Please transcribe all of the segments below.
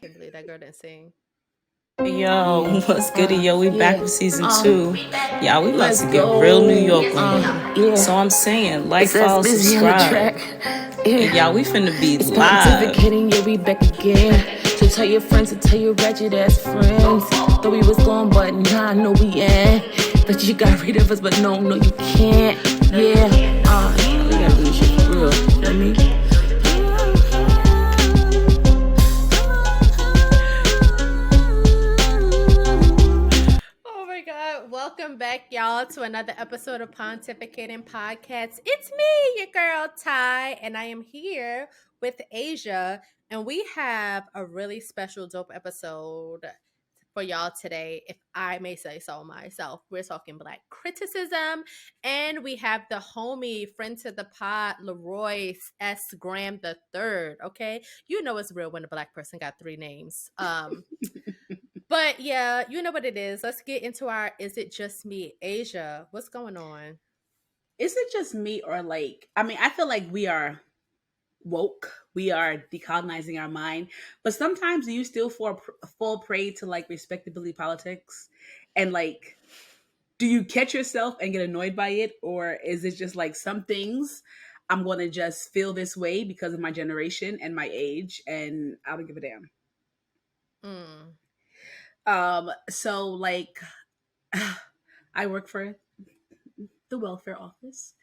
can't believe that girl didn't sing. Yo, what's good, yo? We back with season 2. Y'all, we about to get real New York on you. So I'm saying, like, follow, subscribe. And y'all, we finna be It's live. pontificating, yeah, we back again. So tell your friends to tell your ratchet ass friends. Thought we was gone, but nah, no, we ain't. But you got rid of us, but no, you can't. Yeah, we gotta do this shit for real. You know what I mean? Oh my God. Welcome back, y'all, to another episode of Pontificating Podcasts. It's me, your girl, Ty, and I am here with Asia, and we have a really special, dope episode for y'all today, if I may say so myself. We're talking Black criticism, and we have the homie, friend to the pod, Leroy S. Graham the Third. Okay, you know it's real when a Black person got three names. But yeah, you know what it is. Let's get into our Is It Just Me? Asia, what's going on? Is it just me or I feel like we are woke. We are decolonizing our mind. But sometimes do you still fall prey to respectability politics? And do you catch yourself and get annoyed by it? Or is it just some things I'm going to just feel this way because of my generation and my age and I don't give a damn. Mm. So I work for the welfare office.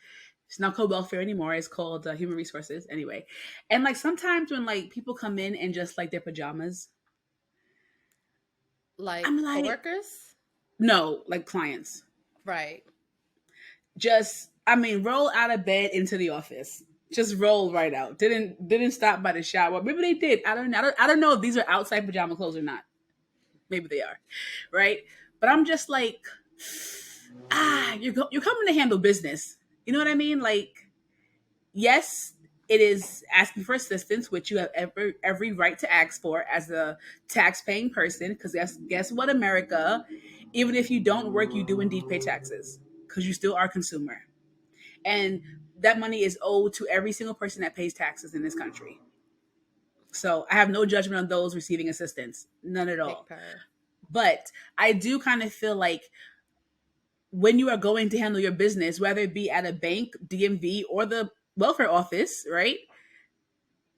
It's not called welfare anymore. It's called human resources anyway. And sometimes when people come in and just their pajamas, Like I'm like, coworkers? no, clients. Right. Just roll out of bed into the office. Just roll right out. Didn't stop by the shower. Maybe they did. I don't know if these are outside pajama clothes or not. Maybe they are, right? But I'm just you're coming to handle business. You know what I mean? Yes, it is asking for assistance, which you have every right to ask for as a tax-paying person. Because guess what, America? Even if you don't work, you do indeed pay taxes because you still are a consumer, and that money is owed to every single person that pays taxes in this country. So I have no judgment on those receiving assistance, none at Big all. purr. But I do kind of feel like when you are going to handle your business, whether it be at a bank, DMV, or the welfare office, right?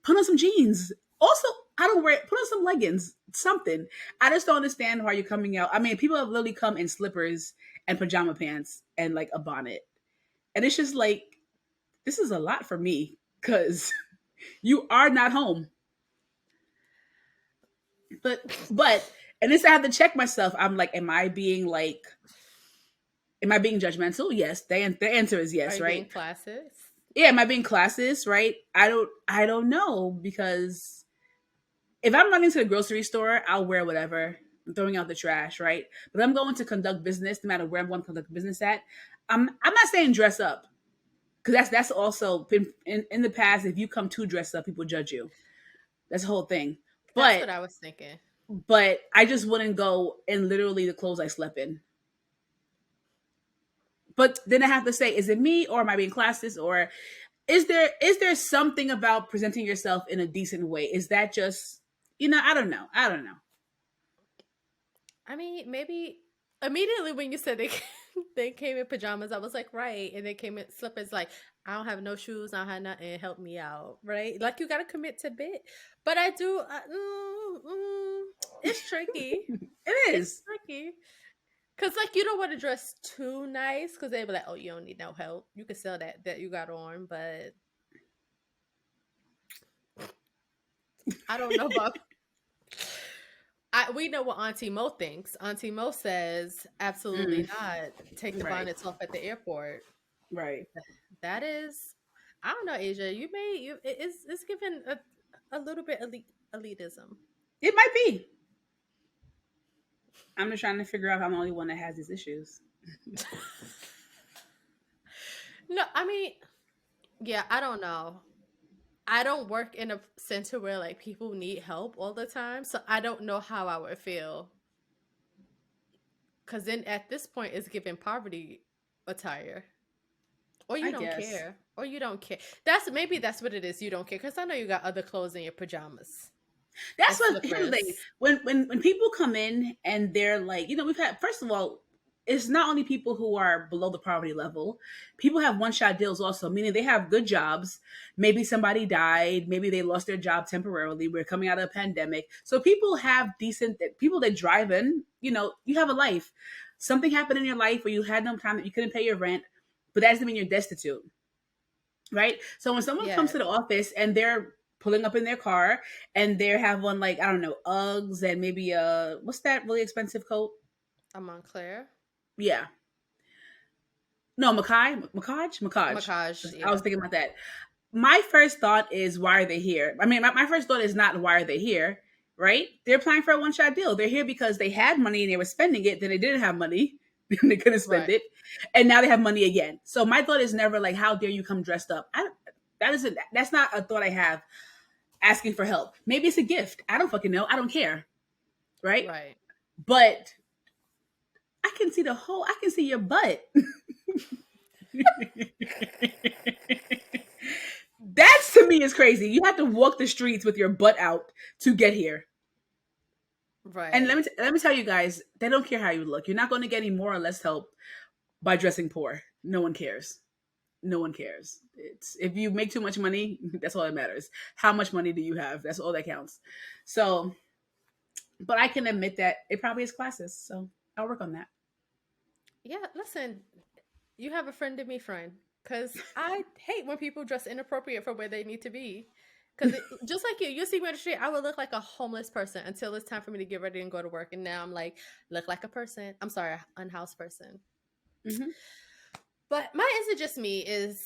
Put on some jeans. Also, I don't wear. Put on some leggings. Something. I just don't understand why you're coming out. People have literally come in slippers and pajama pants and a bonnet, and it's just this is a lot for me because you are not home. But and this I have to check myself. I'm like, am I being judgmental? Yes. The answer is Are yes, you being right? classist? Yeah, am I being classist, right? I don't know, because if I'm running to the grocery store, I'll wear whatever. I'm throwing out the trash, right? But I'm going to conduct business, no matter where I'm going to conduct business at. I'm not saying dress up, because that's also been in the past. If you come too dressed up, people judge you. That's the whole thing. That's But what I was thinking. I just wouldn't go in literally the clothes I slept in. But then I have to say, is it me, or am I being classist, or is there something about presenting yourself in a decent way? Is that just, I don't know. I don't know. Maybe immediately when you said they they came in pajamas, I was like, right. And they came in slippers, like, I don't have no shoes, I don't have nothing, help me out, right? Like, you got to commit to bit. But I do, it's tricky. It It's is. tricky. Cause you don't want to dress too nice, cause they be like, oh, you don't need no help. You can sell that you got on, but I don't know about. We know what Auntie Mo thinks. Auntie Mo says, absolutely Mm, not. Take the right. bonnets off at the airport. Right. That is, I don't know, Asia. It's given a little bit elitism. It might be. I'm just trying to figure out if I'm the only one that has these issues. No, yeah, I don't know. I don't work in a center where people need help all the time, so I don't know how I would feel. Cause then at this point, it's giving poverty attire, or you I don't guess. care, or you don't care. That's what it is. You don't care, cause I know you got other clothes in your pajamas. That's and what, here's the thing. slippers. When people come in and they're like, we've had, first of all, it's not only people who are below the poverty level. People have one shot deals also, meaning they have good jobs. Maybe somebody died. Maybe they lost their job temporarily. We're coming out of a pandemic. So people have decent, people that drive in, you have a life. Something happened in your life where you had no time, that you couldn't pay your rent, but that doesn't mean you're destitute. Right? So when someone comes Yeah, to the office and they're pulling up in their car and they have on, like, I don't know, Uggs and maybe what's that really expensive coat? a Montclair, Yeah. No, Macaj. Macaj. I was Yeah, thinking about that. My first thought is, why are they here? I mean, my first thought is not, why are they here? Right? They're applying for a one shot deal. They're here because they had money and they were spending it. Then they didn't have money and they couldn't spend right, it, and now they have money again. So my thought is never like, how dare you come dressed up? That's not a thought I have. Asking for help. Maybe it's a gift. I don't fucking know. I don't care. Right? right. But I can see your butt. That's, to me, is crazy. You have to walk the streets with your butt out to get here. And Right. let me tell you guys, they don't care how you look. You're not going to get any more or less help by dressing poor. No one cares. No one cares. It's, if you make too much money, that's all that matters. How much money do you have? That's all that counts. So, but I can admit that it probably is classes. So I'll work on that. Yeah, listen, you have a friend in me, friend. Because I hate when people dress inappropriate for where they need to be. Because just like you see me on the street, I would look like a homeless person until it's time for me to get ready and go to work. And now I'm like, look like a person. I'm sorry, unhoused person. Mm-hmm. But my Is It Just Me is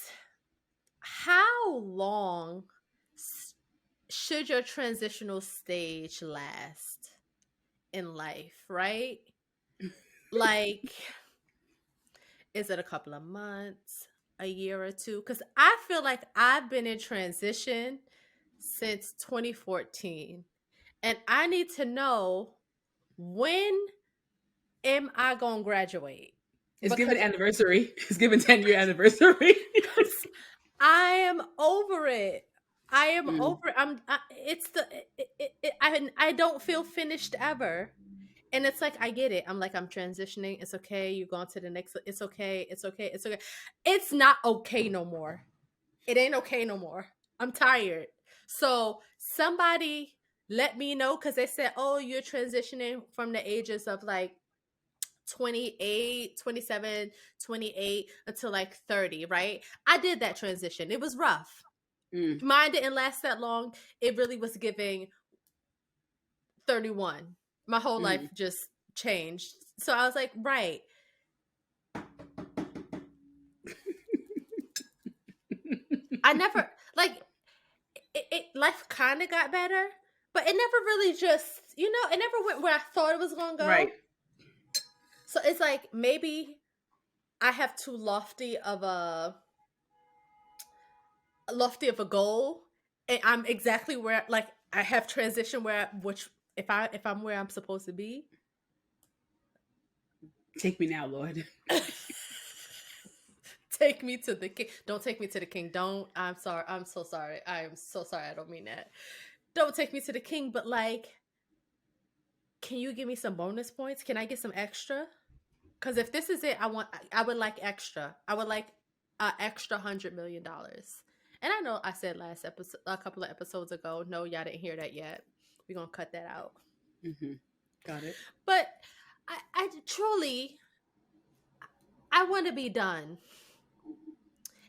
how long should your transitional stage last in life, right? Like, is it a couple of months, a year or two? Because I feel like I've been in transition since 2014. And I need to know, when am I going to graduate? It's given Because anniversary. It's given 10-year anniversary. I am over it. I am Mm. over it. It's the, I don't feel finished ever. And it's like, I get it. I'm like, I'm transitioning. It's okay. You're going to the next. It's okay. It's okay. It's okay. It's not okay no more. It ain't okay no more. I'm tired. So somebody let me know, because they said, oh, you're transitioning from the ages of like 28, 27, 28 until like 30, right? I did that transition. It was rough. Mm. Mine didn't last that long. It really was giving 31. My whole life Mm. just changed. So I was like, right. I never, like, life kind of got better, but it never really just, it never went where I thought it was going to go. Right. So it's like, maybe I have too lofty of a goal, and I'm exactly where, like, I have transition where, which, if I'm where I'm supposed to be. Take me now, Lord. Take me to the king. Don't take me to the king. Don't. I'm sorry. I'm so sorry. I am so sorry. I don't mean that. Don't take me to the king, but like, can you give me some bonus points? Can I get some extra? Because if this is it, I would like extra. I would like an extra $100 million. And I know I said last episode, a couple of episodes ago, no, y'all didn't hear that yet. We're gonna cut that out. Mm-hmm. Got it. But I truly, I want to be done.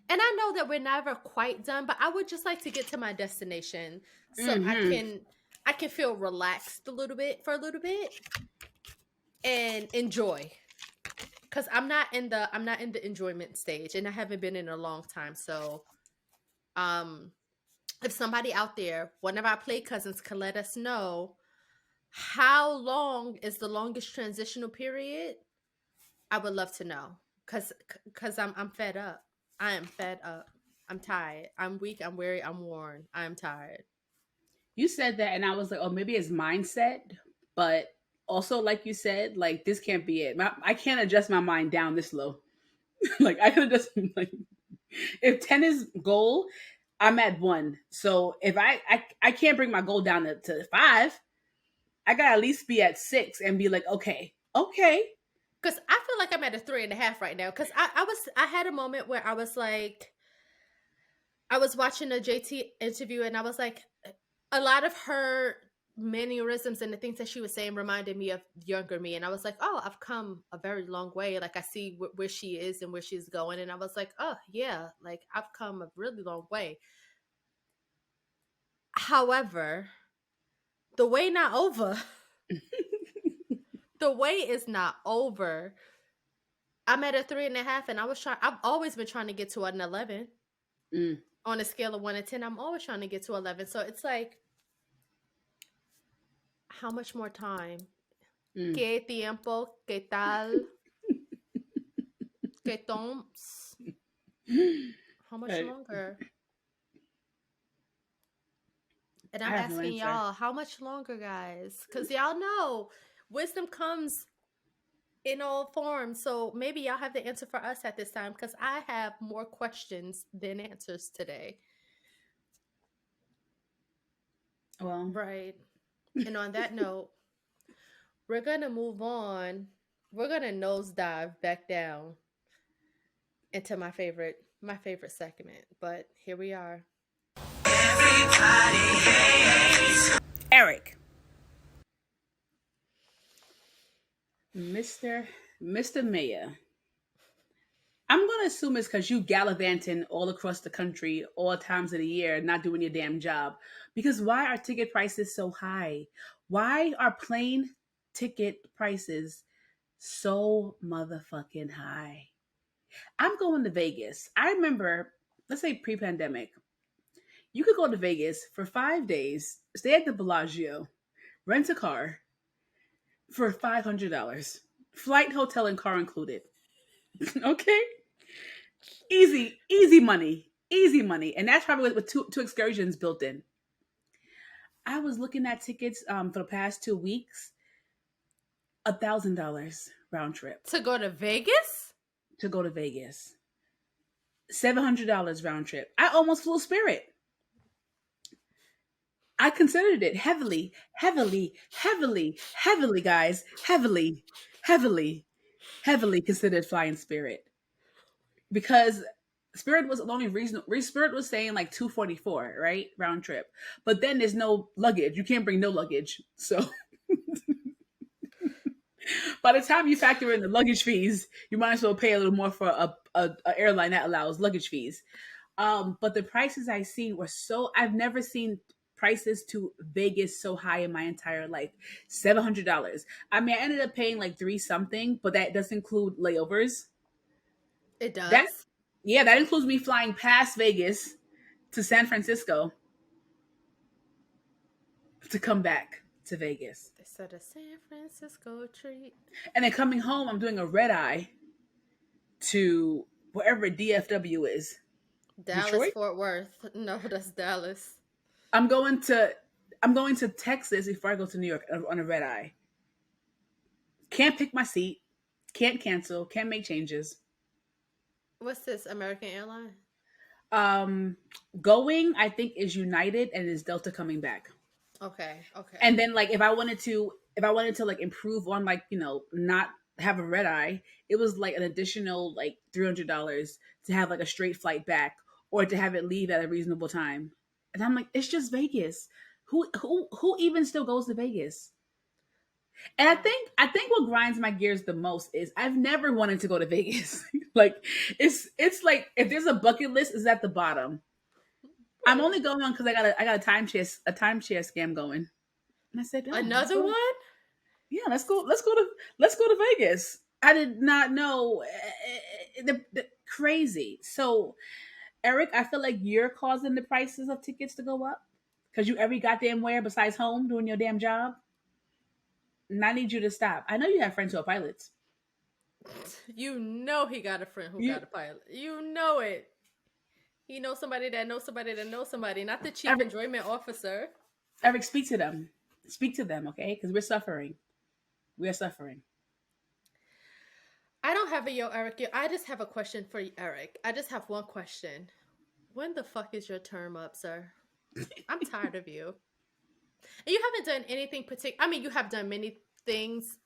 And I know that we're never quite done, but I would just like to get to my destination so Mm-hmm. I can feel relaxed a little bit for a little bit and enjoy. Cuz I'm not in the enjoyment stage, and I haven't been in a long time. So um if somebody out there, one of our play cousins, can let us know how long is the longest transitional period, I would love to know. Cuz I'm fed up. I am fed up. I'm tired. I'm weak. I'm weary. I'm worn. I'm tired. You said that, and I was like, oh, maybe it's mindset, but also, like you said, like, this can't be it. I can't adjust my mind down this low. Like, I could just, like, if 10 is goal, I'm at 1. So if I can't bring my goal down to 5, I gotta at least be at 6 and be like, okay, okay. Because I feel like I'm at a 3.5 right now. Because I had a moment where I was like, I was watching a JT interview and I was like, a lot of her mannerisms and the things that she was saying reminded me of younger me. And I was like, oh, I've come a very long way. Like I see where she is and where she's going. And I was like, oh, yeah, like I've come a really long way. However, the way not over. The way is not over. I'm at a 3.5 and I've always been trying to get to an 11. Mm. On a scale of 1 to 10, I'm always trying to get to 11. So it's like, how much more time? ¿Qué tiempo? ¿Qué tal? ¿Qué temps? How much longer? And I'm asking y'all, how much longer, guys? Because y'all know wisdom comes in all forms. So maybe y'all have the answer for us at this time, because I have more questions than answers today. Well, right. And on that note, we're going to move on. We're going to nosedive back down into my favorite segment. But here we are. Everybody hates Eric. Mr. Mayor. I'm going to assume it's because you gallivanting all across the country all times of the year, not doing your damn job. Because why are ticket prices so high? Why are plane ticket prices so motherfucking high? I'm going to Vegas. I remember, let's say pre-pandemic, you could go to Vegas for 5 days, stay at the Bellagio, rent a car for $500. Flight, hotel, and car included. Okay? Easy money. Easy money. And that's probably with two excursions built in. I was looking at tickets for the past 2 weeks. $1,000 round trip. To go to Vegas? To go to Vegas. $700 round trip. I almost flew Spirit. I considered it heavily, guys. Heavily considered flying Spirit. Because Spirit was the only reason. Spirit was saying like $244, right? Round trip. But then there's no luggage. You can't bring no luggage. So by the time you factor in the luggage fees, you might as well pay a little more for a airline that allows luggage fees. But the prices I seen were I've never seen prices to Vegas so high in my entire life. $700. I mean, I ended up paying like 3 something, but that does include layovers. It does? That includes me flying past Vegas to San Francisco to come back to Vegas. They said a San Francisco treat. And then coming home, I'm doing a red eye to wherever DFW is. Dallas, Detroit? Fort Worth. No, that's Dallas. I'm going to Texas before I go to New York on a red eye. Can't pick my seat. Can't cancel. Can't make changes. What's this? American Airlines? Going, I think, is United, and is Delta coming back. Okay. And then like if I wanted to like improve on like, not have a red eye, it was like an additional like $300 to have like a straight flight back, or to have it leave at a reasonable time. And I'm like, it's just Vegas. Who even still goes to Vegas? And I think what grinds my gears the most is I've never wanted to go to Vegas. Like it's like if there's a bucket list, it's at the bottom. I'm only going on because I got a timeshare scam going. And I said, another one? Yeah, let's go to Vegas. I did not know the crazy. So, Eric, I feel like you're causing the prices of tickets to go up because you every goddamn where besides home doing your damn job. And I need you to stop. I know you have friends who are pilots. You know he got a friend who got a pilot. You know it. He knows somebody that knows somebody that knows somebody, not the chief enjoyment officer. Eric, speak to them. Speak to them, okay? Because we're suffering. We are suffering. I don't have a Eric. I just have a question for you, Eric. I just have one question. When the fuck is your term up, sir? I'm tired of you. And you haven't done anything particular. I mean, you have done many things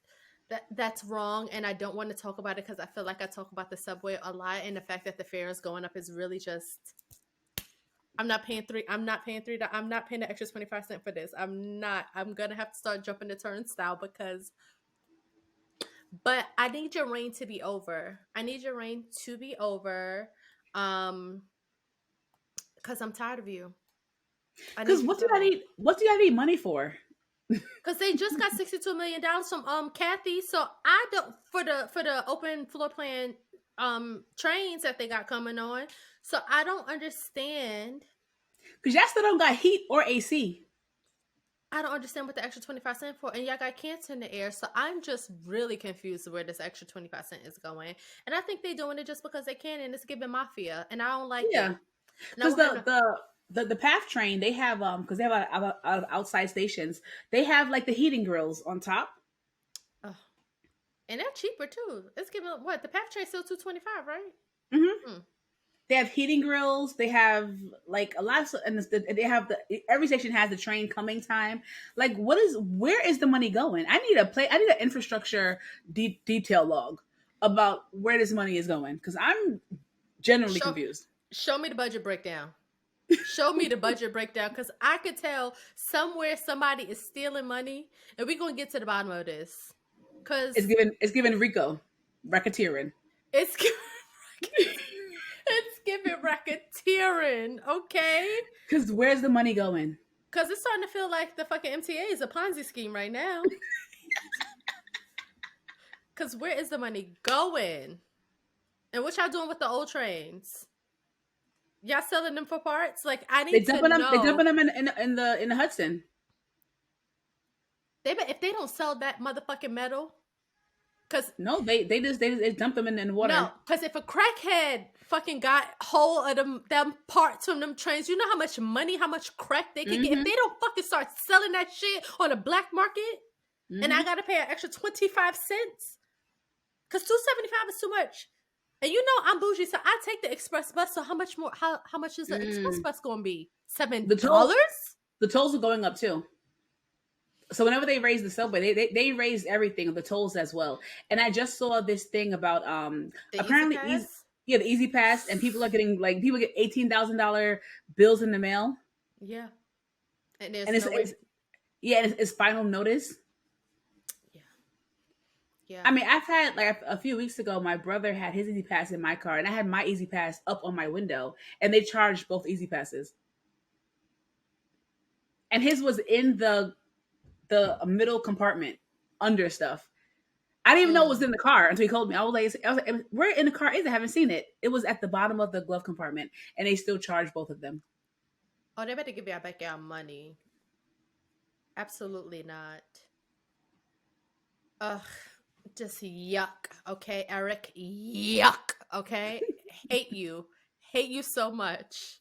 that's wrong, and I don't want to talk about it because I feel like I talk about the subway a lot, and the fact that the fare is going up is really just. I'm not paying three. I'm not paying $3. I'm not paying the extra 25 cents for this. I'm not. I'm gonna have to start jumping the turnstile because. But I need your reign to be over. I need your reign to be over, um, because I'm tired of you. Because what do I need? What do I need money for? Because they just got $62 million from Kathy. So I don't for the open floor plan trains that they got coming on. So I don't understand. Because y'all still don't got heat or AC. I don't understand what the extra 25 cents for, and y'all got cancer in the air. So I'm just really confused where this extra 25 cents is going. And I think they're doing it just because they can, and it's giving mafia, and I don't like it. Because the PATH train, they have because they have outside stations, they have like the heating grills on top. Oh. And they're cheaper too. It's giving what the PATH train still $225, right? Mm-hmm. They have heating grills. They have like a lot of, and they have every station has the train coming time. Like, where is the money going? I need an infrastructure detail log about where this money is going because I'm generally confused. Show me the budget breakdown. Show me the budget breakdown because I could tell somewhere somebody is stealing money, and we're gonna get to the bottom of this. Because it's given Rico racketeering. It's giving racketeering, okay? Because where's the money going? Because it's starting to feel like the fucking MTA is a Ponzi scheme right now. Because where is the money going? And what y'all doing with the old trains? Y'all selling them for parts? Like, I need to know. They're dumping them in the Hudson. If they don't sell that motherfucking metal, because no, they dump them in the water. No, because if a crackhead fucking got hold of them parts from them trains, you know how much money, how much crack they can get. If they don't fucking start selling that shit on the black market, and I gotta pay an extra 25 cents, because $2.75 is too much. And you know I'm bougie, so I take the express bus. So how much more? How much is the express bus going to be? $7? The tolls are going up too. So whenever they raise the subway, they raise everything, the tolls as well. And I just saw this thing about apparently the Easy Pass, and people get $18,000 bills in the mail. Yeah, and it's final notice. Yeah. I mean, I've had like a few weeks ago, my brother had his Easy Pass in my car, and I had my Easy Pass up on my window, and they charged both Easy Passes. And his was in the middle compartment under stuff. I didn't even know it was in the car until he called me. I was like, where in the car is it? I haven't seen it. It was at the bottom of the glove compartment, and they still charged both of them. Oh, they better give y'all back y'all money. Absolutely not. Ugh. Just yuck, okay, Eric? Yuck, okay? Hate you so much.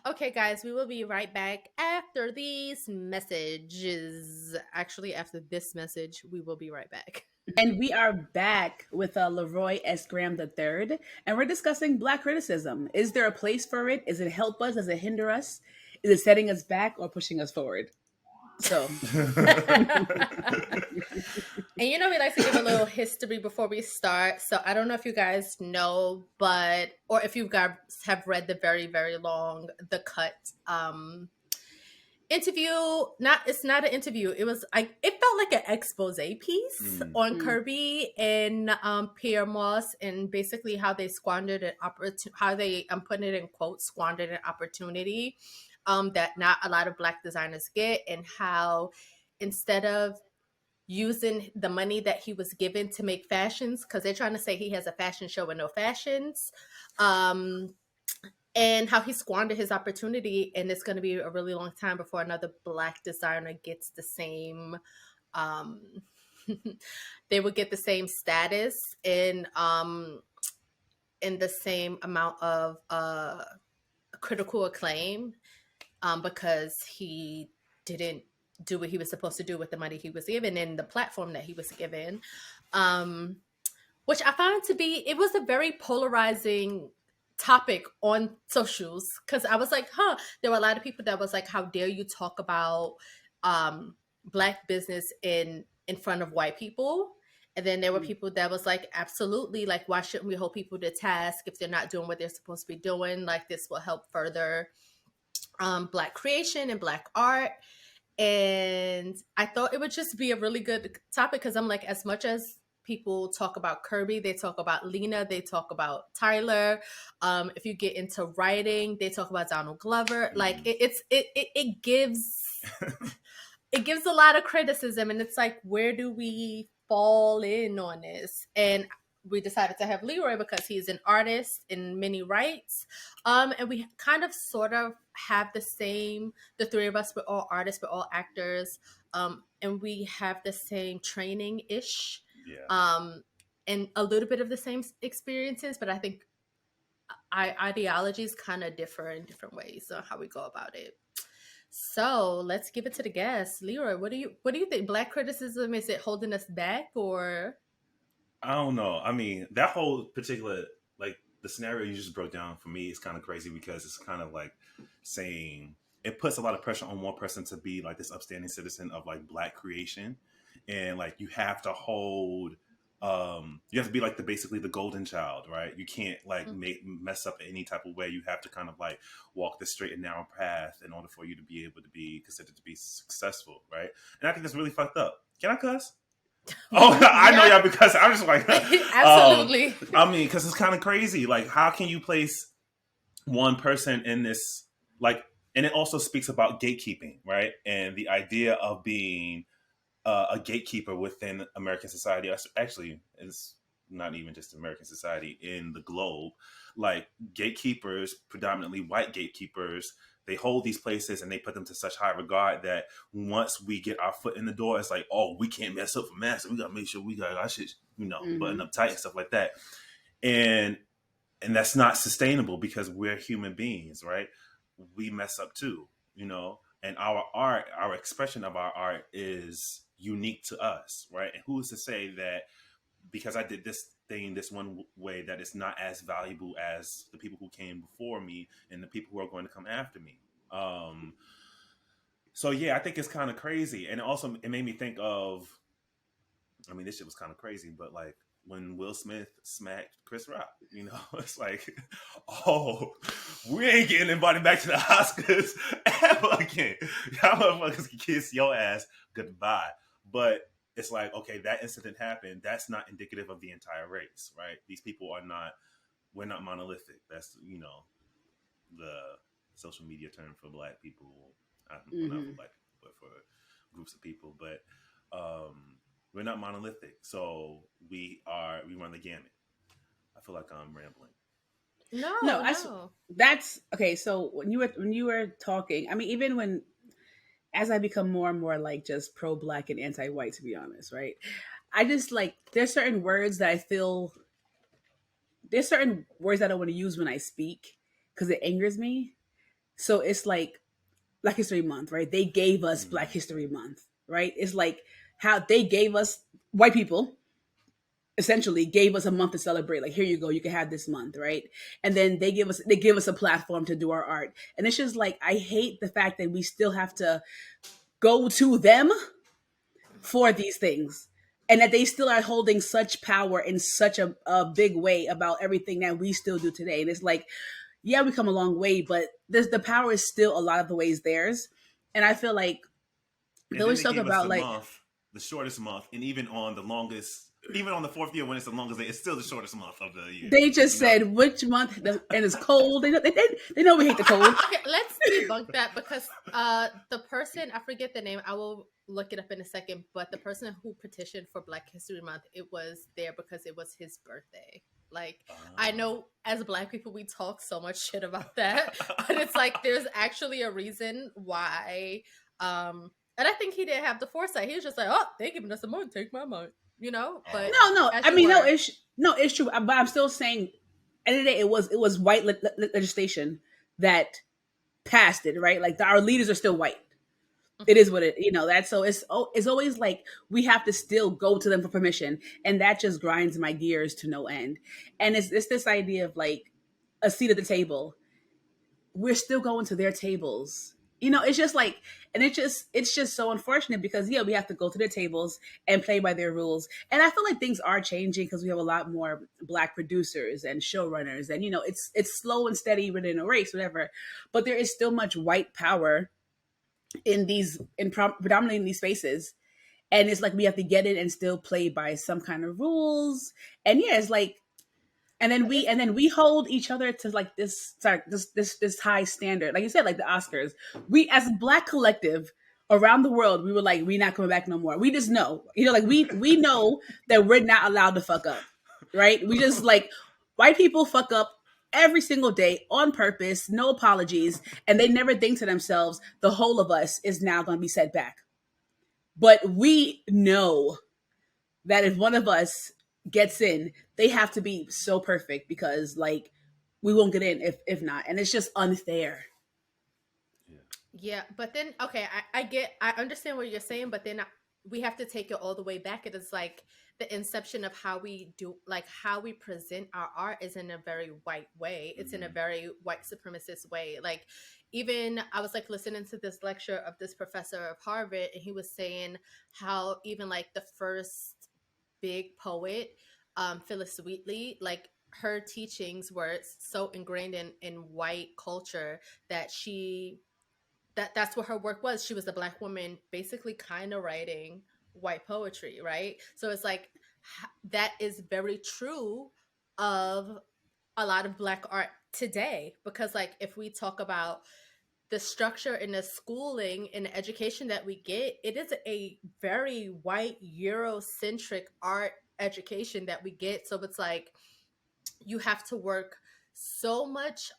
Okay, guys, we will be right back after these messages. Actually, after this message, we will be right back. And we are back with Leroy S. Graham III, and we're discussing Black criticism. Is there a place for it? Does it help us? Does it hinder us? Is it setting us back or pushing us forward? So, and you know, we like to give a little history before we start. So I don't know if you guys know, or if you guys have read the very, very long The Cut interview. It's not an interview. It was it felt like an expose piece on Kirby and Pierre Moss, and basically how they squandered an opportunity. How they, I'm putting it in quotes, squandered an opportunity that not a lot of Black designers get, and how instead of using the money that he was given to make fashions, because they're trying to say he has a fashion show with no fashions, and how he squandered his opportunity, and it's going to be a really long time before another Black designer gets the same they would get the same status in the same amount of critical acclaim, because he didn't do what he was supposed to do with the money he was given and the platform that he was given, which I found to be, it was a very polarizing topic on socials, because I was like, there were a lot of people that was like, how dare you talk about black business in front of white people. And then there were people that was like, absolutely, like, why shouldn't we hold people to task if they're not doing what they're supposed to be doing? Like, this will help further black creation and black art. And I thought it would just be a really good topic, because I'm like, as much as people talk about Kirby, they talk about Lena, they talk about Tyler. If you get into writing, they talk about Donald Glover. Like, it gives it gives a lot of criticism, and it's like, where do we fall in on this? And we decided to have Leroy because he's an artist in many rights, and we kind of sort of have the same. The three of us, we're all artists, we're all actors, and we have the same training ish, and a little bit of the same experiences, but I think ideologies kind of differ in different ways on how we go about it. So let's give it to the guests. Leroy, what do you think? Black criticism, is it holding us back, or? I don't know. I mean, that whole particular, like, the scenario you just broke down for me is kind of crazy, because it's kind of like saying it puts a lot of pressure on one person to be like this upstanding citizen of like black creation, and like you have to hold. You have to be like basically the golden child, right? You can't like mess up in any type of way. You have to kind of like walk the straight and narrow path in order for you to be able to be considered to be successful, right? And I think that's really fucked up. Can I cuss? Oh, I know y'all, because I'm just like, absolutely. I mean, because it's kind of crazy. Like, how can you place one person in this, like, and it also speaks about gatekeeping, right? And the idea of being a gatekeeper within American society. Actually, it's not even just American society, in the globe. Like, gatekeepers, predominantly white gatekeepers, they hold these places and they put them to such high regard that once we get our foot in the door, it's like, oh, we can't mess up for master. We got to make sure we got our shit, button up tight and stuff like that. And that's not sustainable, because we're human beings, right? We mess up too, and our art, our expression of our art is unique to us, right? And who's to say that because I did this thing this one way, that it's not as valuable as the people who came before me and the people who are going to come after me? So yeah, I think it's kind of crazy. And also it made me think of, I mean, this shit was kind of crazy, but like when Will Smith smacked Chris Rock, it's like, oh, we ain't getting invited back to the Oscars ever again. Y'all motherfuckers can kiss your ass goodbye. But it's like, okay, that incident happened. That's not indicative of the entire race, right? These people we're not monolithic. That's, the social media term for black people. Not for black people, but for groups of people. But we're not monolithic. So we run the gamut. I feel like I'm rambling. No. That's okay. So when you were talking, I mean, even as I become more and more like just pro-black and anti-white, to be honest, right? I just like, there's certain words that I feel, there's certain words I don't want to use when I speak because it angers me. So it's like Black History Month, right? They gave us Black History Month, right? It's like how they gave us, white people essentially gave us a month to celebrate. Like, here you go, you can have this month, right? And then they give us a platform to do our art. And it's just like, I hate the fact that we still have to go to them for these things, and that they still are holding such power in such a big way about everything that we still do today. And it's like, yeah, we come a long way, but the power is still a lot of the ways theirs. And I feel like they always talk about like the shortest month, and even on the longest, even on the fourth year when it's the longest day, it's still the shortest month of the year. They just said which month, and it's cold. They know we hate the cold. Okay, let's debunk that, because the person, I forget the name, I will look it up in a second, but the person who petitioned for Black History Month, it was there because it was his birthday. Like, I know as Black people, we talk so much shit about that, but it's like, there's actually a reason why. And I think he didn't have the foresight. He was just like, oh, they giving us a month, take my month, but no, I mean, it's true. But I'm still saying, at the end of the day, it was white legislation that passed it, right? Like our leaders are still white. It is what it, that's, so it's always like we have to still go to them for permission, and that just grinds my gears to no end. And it's this idea of like, a seat at the table, we're still going to their tables. It's just like, and it's just so unfortunate because we have to go to their tables and play by their rules. And I feel like things are changing because we have a lot more Black producers and showrunners, and it's slow and steady within a race, whatever. But there is still much white power predominantly in these spaces, and it's like we have to get in and still play by some kind of rules. And it's like, and then we hold each other to like this high standard, like you said, like the Oscars. We, as a Black collective around the world, we were like, we're not coming back no more. We just know, like we know that we're not allowed to fuck up, right? We just like, white people fuck up every single day on purpose, no apologies, and they never think to themselves, the whole of us is now going to be set back. But we know that if one of us gets in, they have to be so perfect because like we won't get in if not, and it's just unfair. Yeah, but then okay, I understand what you're saying, but then we have to take it all the way back. It is like the inception of how we do, like how we present our art is in a very white way. It's in a very white supremacist way. Like, even I was like listening to this lecture of this professor of Harvard, and he was saying how even like the first big poet, Phyllis Wheatley, like her teachings were so ingrained in white culture that that's what her work was. She was a Black woman basically kind of writing white poetry, right? So it's like that is very true of a lot of Black art today, because like if we talk about the structure and the schooling and the education that we get, it is a very white Eurocentric art education that we get. So it's like you have to work so much,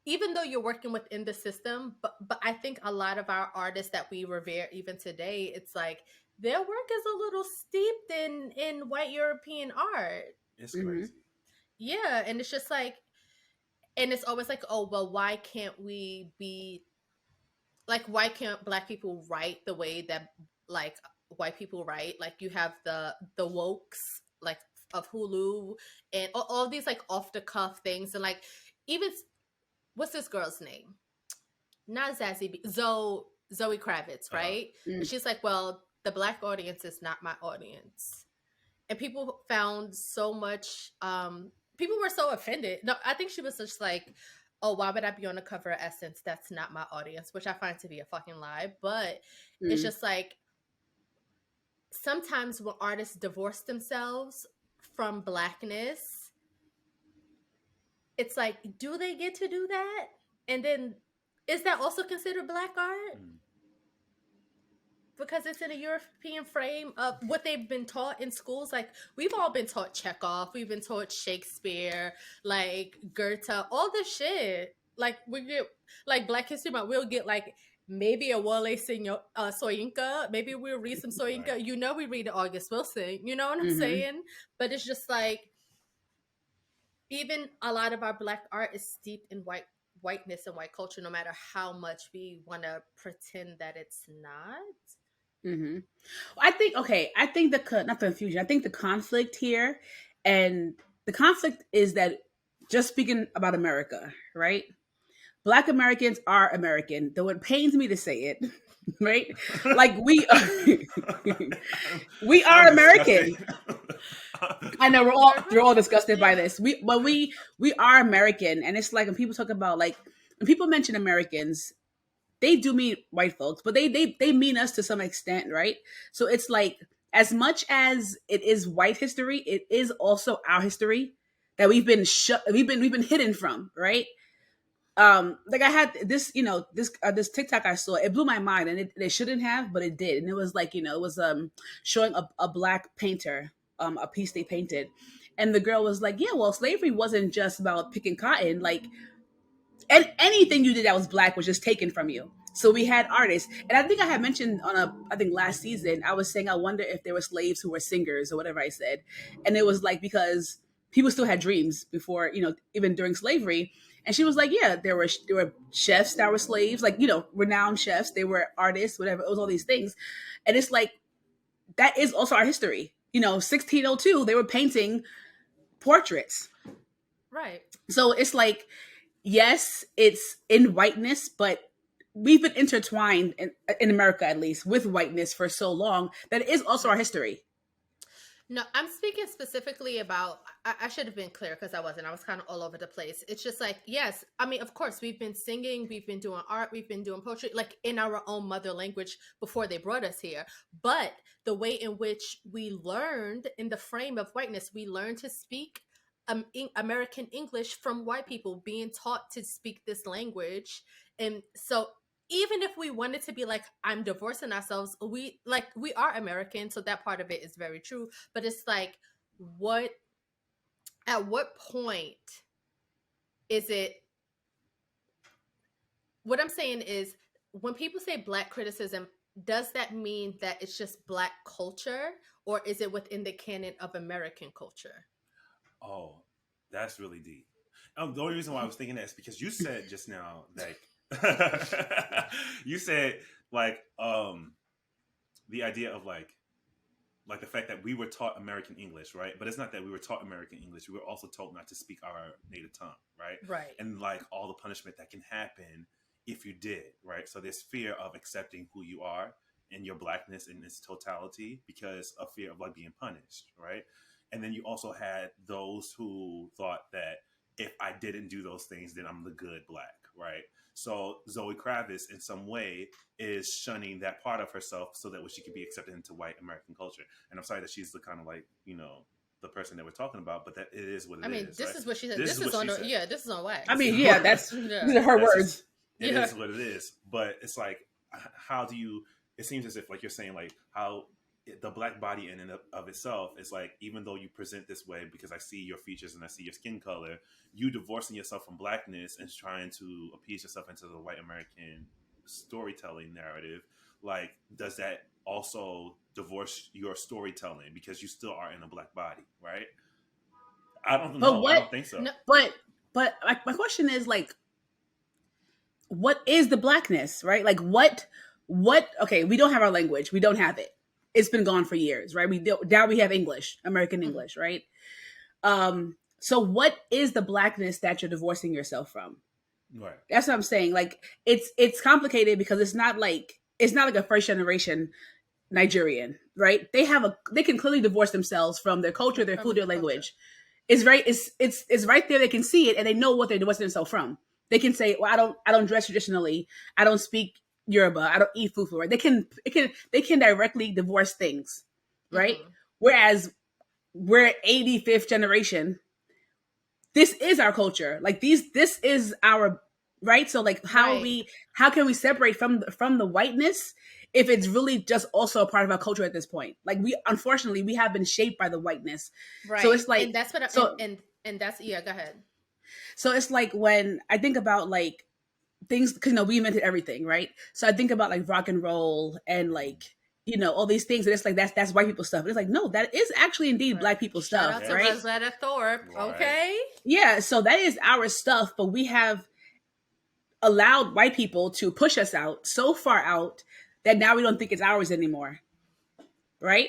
even though you're working within the system. But I think a lot of our artists that we revere even today, it's like their work is a little steeped in white European art. It's crazy. Yeah, and it's just like, and it's always like, oh well, why can't we be like, why can't Black people write the way that like white people write? Like you have the wokes like of Hulu and all these like off the cuff things, and like even what's this girl's name? Not Zazie Zoe Kravitz, right? And she's like, well, the Black audience is not my audience, and people found so much. People were so offended. No, I think she was just like, oh, why would I be on the cover of Essence? That's not my audience, which I find to be a fucking lie. But it's just like, sometimes when artists divorce themselves from Blackness, it's like, do they get to do that? And then is that also considered Black art? Because it's in a European frame of what they've been taught in schools. Like, we've all been taught Chekhov, we've been taught Shakespeare, like Goethe, all this shit. Like, we get, like, Black History Month, we'll get, like, maybe a Wole Soyinka, maybe we'll read some Soyinka. Right. You know, we read August Wilson, you know what I'm saying? But it's just like, even a lot of our Black art is steeped in whiteness and white culture, no matter how much we want to pretend that it's not. I think the not confusion. I think the conflict here, and the conflict is that, just speaking about America, right? Black Americans are American, though it pains me to say it, right? Like we are American. I know we're all disgusted by this. We are American, and it's like when people talk about, like, when people mention Americans, they do mean white folks, but they mean us to some extent, right? So it's like, as much as it is white history, it is also our history that we've been hidden from, right? Like I had this, this TikTok I saw, it blew my mind, and it shouldn't have, but it did. And it was like, it was showing a Black painter, a piece they painted. And the girl was like, yeah, well, slavery wasn't just about picking cotton. Like, and anything you did that was Black was just taken from you. So we had artists. And I think I had mentioned I think last season, I was saying, I wonder if there were slaves who were singers or whatever I said. And it was like, because people still had dreams before, even during slavery. And she was like, yeah, there were chefs that were slaves, like, renowned chefs. They were artists, whatever. It was all these things. And it's like, that is also our history. 1602, they were painting portraits. Right. So it's like, yes, it's in whiteness, but we've been intertwined in America, at least, with whiteness for so long that it is also our history. No, I'm speaking specifically about. I should have been clear because I wasn't. I was kind of all over the place. It's just like, yes, I mean, of course, we've been singing, we've been doing art, we've been doing poetry, like in our own mother language before they brought us here. But the way in which we learned in the frame of whiteness, we learned to speak American English from white people being taught to speak this language. And so even if we wanted to be like, I'm divorcing ourselves, we are American, so that part of it is very true. But it's like, what at what point is it, what I'm saying is, when people say black criticism, does that mean that it's just black culture, or is it within the canon of American culture? Oh, that's really deep. The only reason why I was thinking that is because you said just now, like, you said like the idea of like the fact that we were taught American English, right? But it's not that we were taught American English. We were also told not to speak our native tongue, right? Right. And like all the punishment that can happen if you did, right? So there's fear of accepting who you are and your blackness in its totality because of fear of like being punished, right? And then you also had those who thought that if I didn't do those things, then I'm the good black, right? So Zoe Kravitz, in some way, is shunning that part of herself so that she can be accepted into white American culture. And I'm sorry that she's the kind of like, the person that we're talking about, but that it is what it is. I mean, this right? is what she said. This This is on said. yeah, this is on wax. I mean, yeah, that's these are her words. It is what it is. But it's like, how do you? It seems as if like you're saying like how the black body in and of itself is like, even though you present this way because I see your features and I see your skin color, you divorcing yourself from blackness and trying to appease yourself into the white American storytelling narrative. Like, does that also divorce your storytelling because you still are in a black body, right? I don't know. I don't think so. No, but my question is like, what is the blackness, right? Like what? Okay, we don't have our language. We don't have it. It's been gone for years, right? Now we have English, American English, right? So what is the blackness that you're divorcing yourself from? Right. That's what I'm saying. Like it's complicated because it's not like a first generation Nigerian, right? They can clearly divorce themselves from their culture, their food, their language. It's right. It's right there. They can see it and they know what they're divorcing themselves from. They can say, well, I don't dress traditionally. I don't speak Yoruba. I don't eat fufu. Right? They can directly divorce things, right? Mm-hmm. Whereas we're 85th generation. This is our culture. Like this is our right. So like, how can we separate from the whiteness if it's really just also a part of our culture at this point? Like unfortunately we have been shaped by the whiteness. Right. So it's like, and that's what and that's, yeah, go ahead. So it's like when I think about like things, because we invented everything, right? So I think about like rock and roll and like all these things, and it's like that's white people stuff. And it's like, no, that is actually indeed black people stuff. Shout out to right? Rosetta Thorpe, okay? Yeah, so that is our stuff, but we have allowed white people to push us out so far out that now we don't think it's ours anymore, right?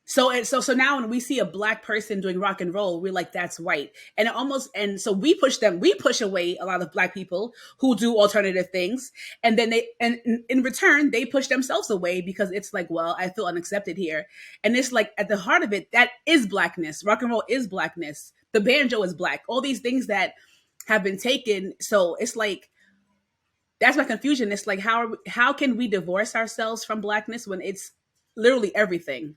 So now when we see a black person doing rock and roll, we're like, that's white. And so we push away a lot of black people who do alternative things. And then in return, they push themselves away because it's like, well, I feel unaccepted here. And it's like, at the heart of it, that is blackness. Rock and roll is blackness. The banjo is black. All these things that have been taken. So it's like, that's my confusion. It's like, how can we divorce ourselves from blackness when it's literally everything?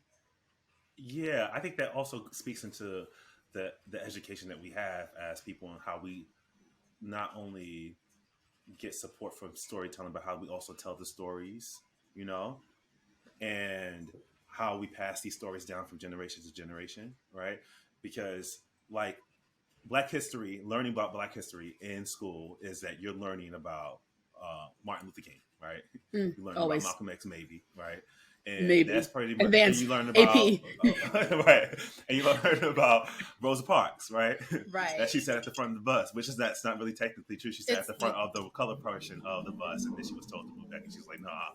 Yeah, I think that also speaks into the education that we have as people and how we not only get support from storytelling, but how we also tell the stories, and how we pass these stories down from generation to generation, right? Because like learning about Black history in school is that you're learning about Martin Luther King, right? You learn about Malcolm X, maybe, right? And maybe that's pretty much advanced. And you learn about right, and you learn about Rosa Parks, right? Right. That she sat at the front of the bus, which is that's not really technically true. She sat at the front of the colored portion of the bus, and then she was told to move back, and she's like, "Nah,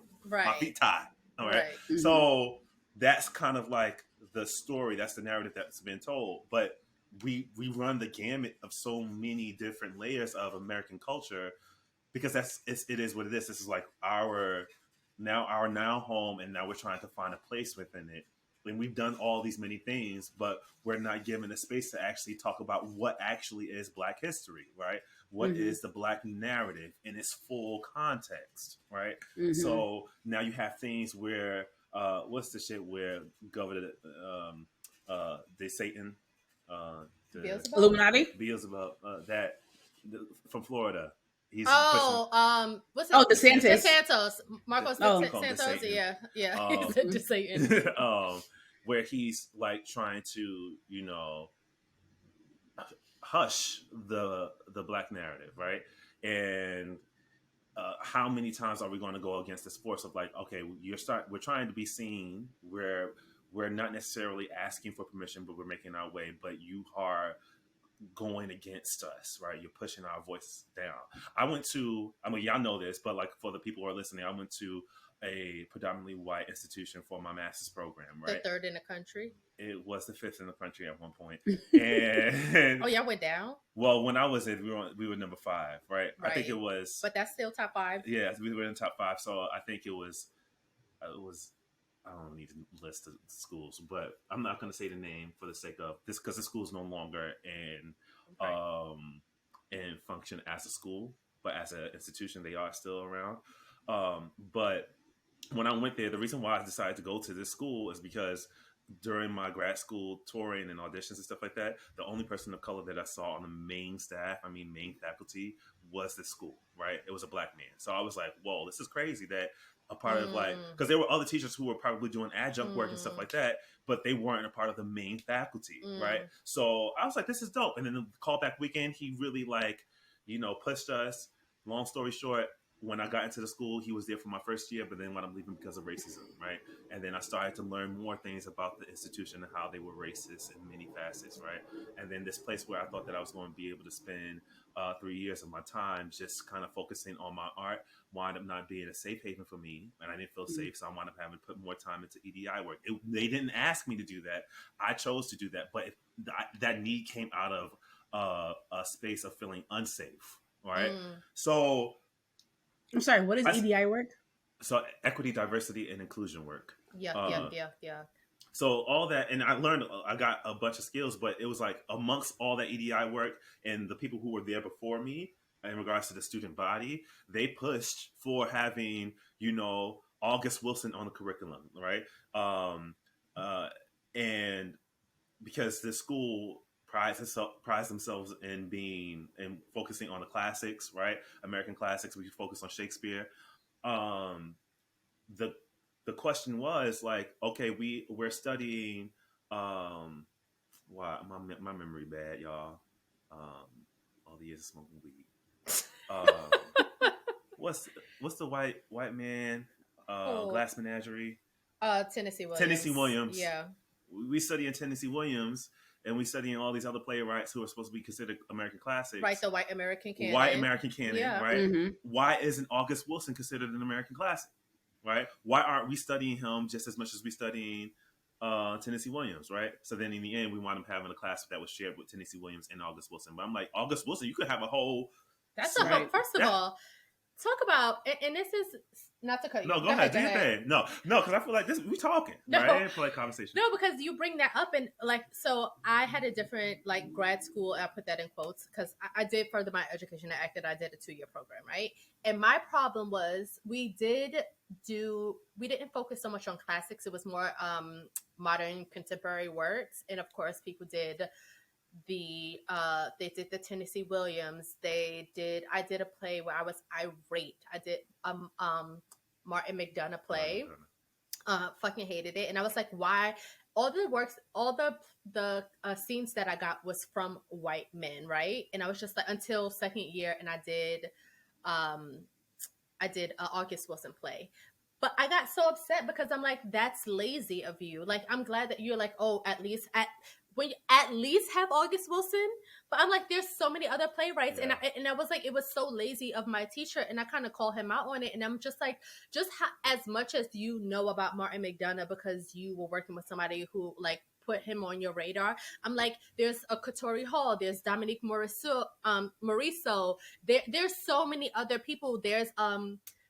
my feet tied." All right. So that's kind of like the story. That's the narrative that's been told. But we run the gamut of so many different layers of American culture because it is what it is. This is like our now home, and now we're trying to find a place within it. And we've done all these many things, but we're not given the space to actually talk about what actually is Black history, right? What is the Black narrative in its full context, right? So now you have things where what's the shit where Governor the Satan the Beelzebub? Illuminati. Beelzebub from Florida. He's what's it? Oh, DeSantis. DeSantos. Marcos Oh. Santos. Yeah. Um, He said DeSantis. where he's like trying to, hush the Black narrative, right? And how many times are we going to go against this force of like, okay, we're trying to be seen, where we're not necessarily asking for permission, but we're making our way, but you are going against us, right? You're pushing our voices down. Y'all know this, but like for the people who are listening, I went to a predominantly white institution for my master's program, right? The third in the country. It was the fifth in the country at one point. And oh, y'all went down? Well, when I was in, we were number 5, right? I think it was. But that's still top 5. Yeah, we were in the top 5. So I think it was. I don't need to list the schools, but I'm not going to say the name for the sake of this because the school is no longer in function as a school, but as an institution, they are still around. But when I went there, the reason why I decided to go to this school is because during my grad school touring and auditions and stuff like that, the only person of color that I saw on the main faculty, was this school, right? It was a Black man. So I was like, whoa, this is crazy that a part of like, because there were other teachers who were probably doing adjunct work and stuff like that, but they weren't a part of the main faculty, right? So I was like, this is dope. And then the callback weekend, he really pushed us. Long story short, when I got into the school, he was there for my first year, but then when I'm leaving because of racism, right? And then I started to learn more things about the institution and how they were racist in many facets, right? And then this place where I thought that I was going to be able to spend 3 years of my time just kind of focusing on my art wound up not being a safe haven for me, and I didn't feel safe, so I wound up having to put more time into EDI work. They didn't ask me to do that. I chose to do that, but that need came out of a space of feeling unsafe, right? So I'm sorry, what is EDI work? So equity, diversity, and inclusion work. Yeah. So all that, and I got a bunch of skills, but it was like amongst all that EDI work and the people who were there before me in regards to the student body, they pushed for having, August Wilson on the curriculum, right? And because the school prides themselves in focusing on the classics, right? American classics. We focus on Shakespeare. The question was like, okay, we're studying. Wow, my memory bad, y'all. All the years of smoking weed. What's the white man? Glass Menagerie. Tennessee Williams. Tennessee Williams. Yeah. We study in Tennessee Williams. And we studying all these other playwrights who are supposed to be considered American classics. Right, the white American canon. Yeah. Right? Why isn't August Wilson considered an American classic? Right? Why aren't we studying him just as much as we studying Tennessee Williams, right? So then in the end, we wound up having a class that was shared with Tennessee Williams and August Wilson. But I'm like, August Wilson, you could have a whole... That's a whole... First of all, talk about... And this is... Not to cut you. No, go ahead. Do your thing. No, because I feel like we talking, right? I feel like conversation. No, because you bring that up, and so I had a different grad school. I put that in quotes because I did further my education at ACT. I did a 2-year program, right? And my problem was we didn't focus so much on classics. It was more modern contemporary works, and of course, people did they did the Tennessee Williams. I did a play where I was irate. I did Martin McDonough play. Fucking hated it, and I was like, why? All the scenes that I got was from white men, right? And I was just like, until second year, and I did an August Wilson play. But I got so upset because I'm like, that's lazy of you. Like, I'm glad that you're like, oh, at least when you at least have August Wilson. But I'm like, there's so many other playwrights, Yeah. and I was like, it was so lazy of my teacher, and I kind of call him out on it, and I'm just like, as much as you know about Martin McDonough because you were working with somebody who like put him on your radar. I'm like, there's a Katori Hall, there's Dominique Morisseau, there's so many other people. There's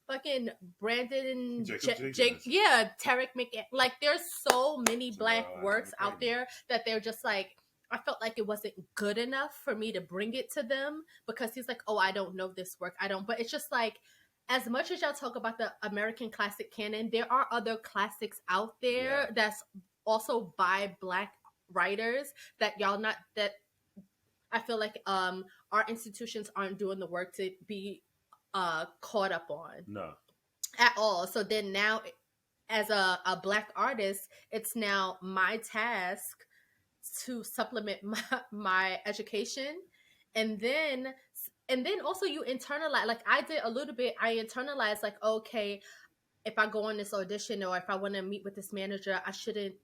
fucking Brandon Jake, yeah, Tarek McAn. Like, there's so many Black works out there that they're just like, I felt like it wasn't good enough for me to bring it to them because he's like, oh, I don't know this work. I don't. But it's just like, as much as y'all talk about the American classic canon, there are other classics out there that's also by Black writers that y'all not, that I feel like our institutions aren't doing the work to be caught up on. No. At all. So then now, as a Black artist, it's now my task to supplement my education, and then also you internalize, like I did a little bit, I internalized like, okay, if I go on this audition or if I want to meet with this manager, I shouldn't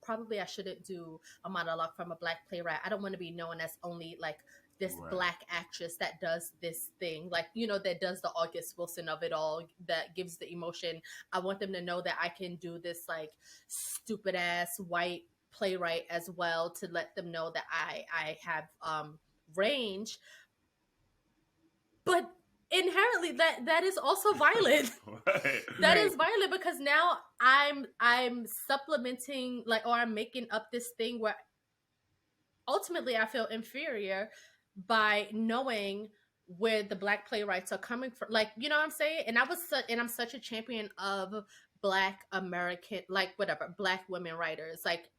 do a monologue from a Black playwright. I don't want to be known as only like this Black actress that does this thing, like, you know, that does the August Wilson of it all, that gives the emotion. I want them to know that I can do this like stupid ass white playwright as well, to let them know that I have range. But inherently that is also violent. That is violent, because now I'm supplementing, like, or I'm making up this thing where ultimately I feel inferior by knowing where the Black playwrights are coming from. Like, you know what I'm saying? And I'm such a champion of Black American, like, whatever, Black women writers, like,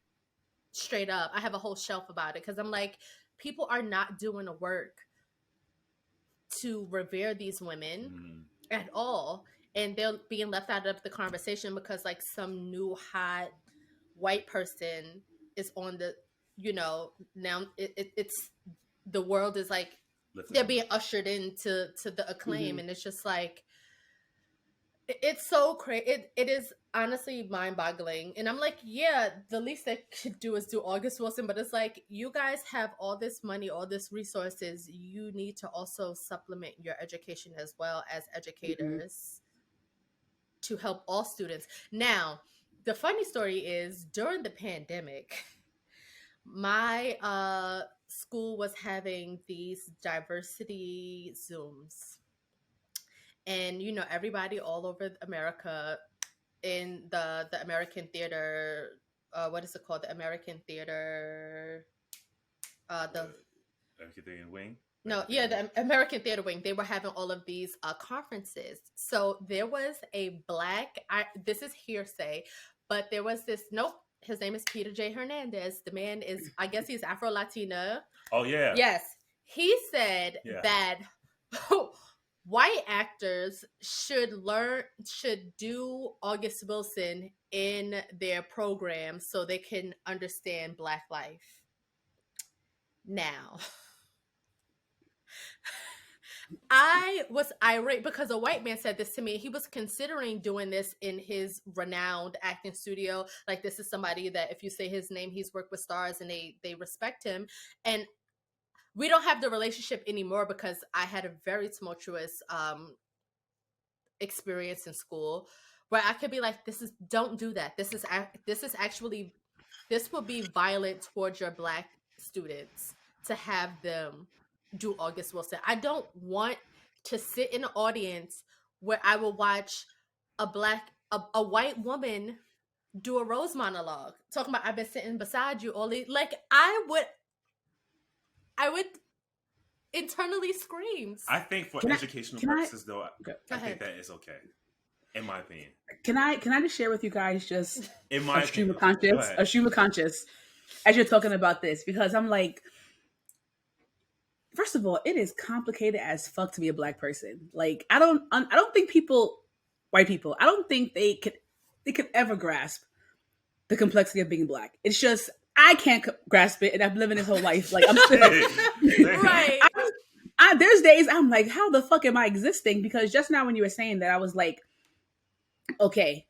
straight up. I have a whole shelf about it because I'm like, people are not doing the work to revere these women at all, and they're being left out of the conversation because like some new hot white person is on the, you know, now it's the world is like, they're being ushered into the acclaim, and it's just like, it's so crazy. It is honestly mind-boggling, and I'm like, yeah, the least they could do is do August Wilson, but it's like, you guys have all this money, all this resources, you need to also supplement your education as well as educators to help all students. Now, the funny story is, during the pandemic, my school was having these diversity Zooms. And, you know, everybody all over America in the American theater, what is it called? The American theater, the American Theater Wing? No, yeah, the American Theater Wing. They were having all of these conferences. So there was a Black, this is hearsay, but there was this, nope, his name is Peter J. Hernandez. The man is, I guess he's Afro-Latina. Oh, yeah. Yes. He said that white actors should do August Wilson in their program so they can understand Black life. Now, I was irate because a white man said this to me. He was considering doing this in his renowned acting studio. Like, this is somebody that if you say his name, he's worked with stars and they respect him. And we don't have the relationship anymore because I had a very tumultuous experience in school where I could be like, don't do that. This will be violent towards your Black students to have them do August Wilson. I don't want to sit in an audience where I will watch a white woman do a Rose monologue talking about, I've been sitting beside you all these, like, I would internally scream. I think for educational purposes, though, I think that is okay, in my opinion. Can I just share with you guys just in my a stream of conscious as you're talking about this? Because I'm like, first of all, it is complicated as fuck to be a Black person. Like, I don't think white people, I don't think they could ever grasp the complexity of being Black. It's just, I can't grasp it, and I've lived this whole life. Like, I'm still right. There's days I'm like, how the fuck am I existing? Because just now when you were saying that, I was like, okay,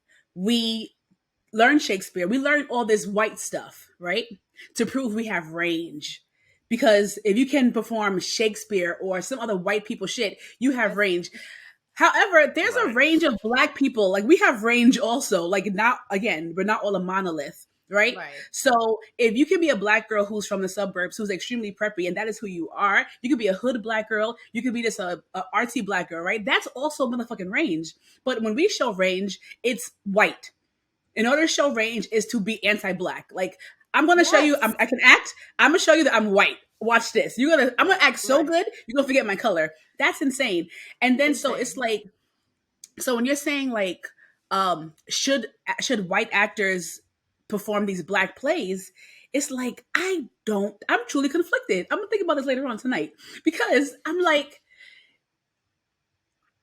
learn Shakespeare, we learn all this white stuff, right? To prove we have range. Because if you can perform Shakespeare or some other white people shit, you have range. However, there's a Right. range of black people. Like we have range also. Like not again, we're not all a monolith, right? Right. So if you can be a black girl who's from the suburbs, who's extremely preppy, and that is who you are, you could be a hood black girl. You could be just a artsy black girl, right? That's also motherfucking range. But when we show range, it's white. In order to show range is to be anti-black. Like I'm gonna show you, I can act. I'm gonna show you that I'm white. Watch this. I'm gonna act so good. You're gonna forget my color. That's insane. And then so it's like, so when you're saying like, should white actors perform these black plays? It's like I'm truly conflicted. I'm gonna think about this later on tonight because I'm like,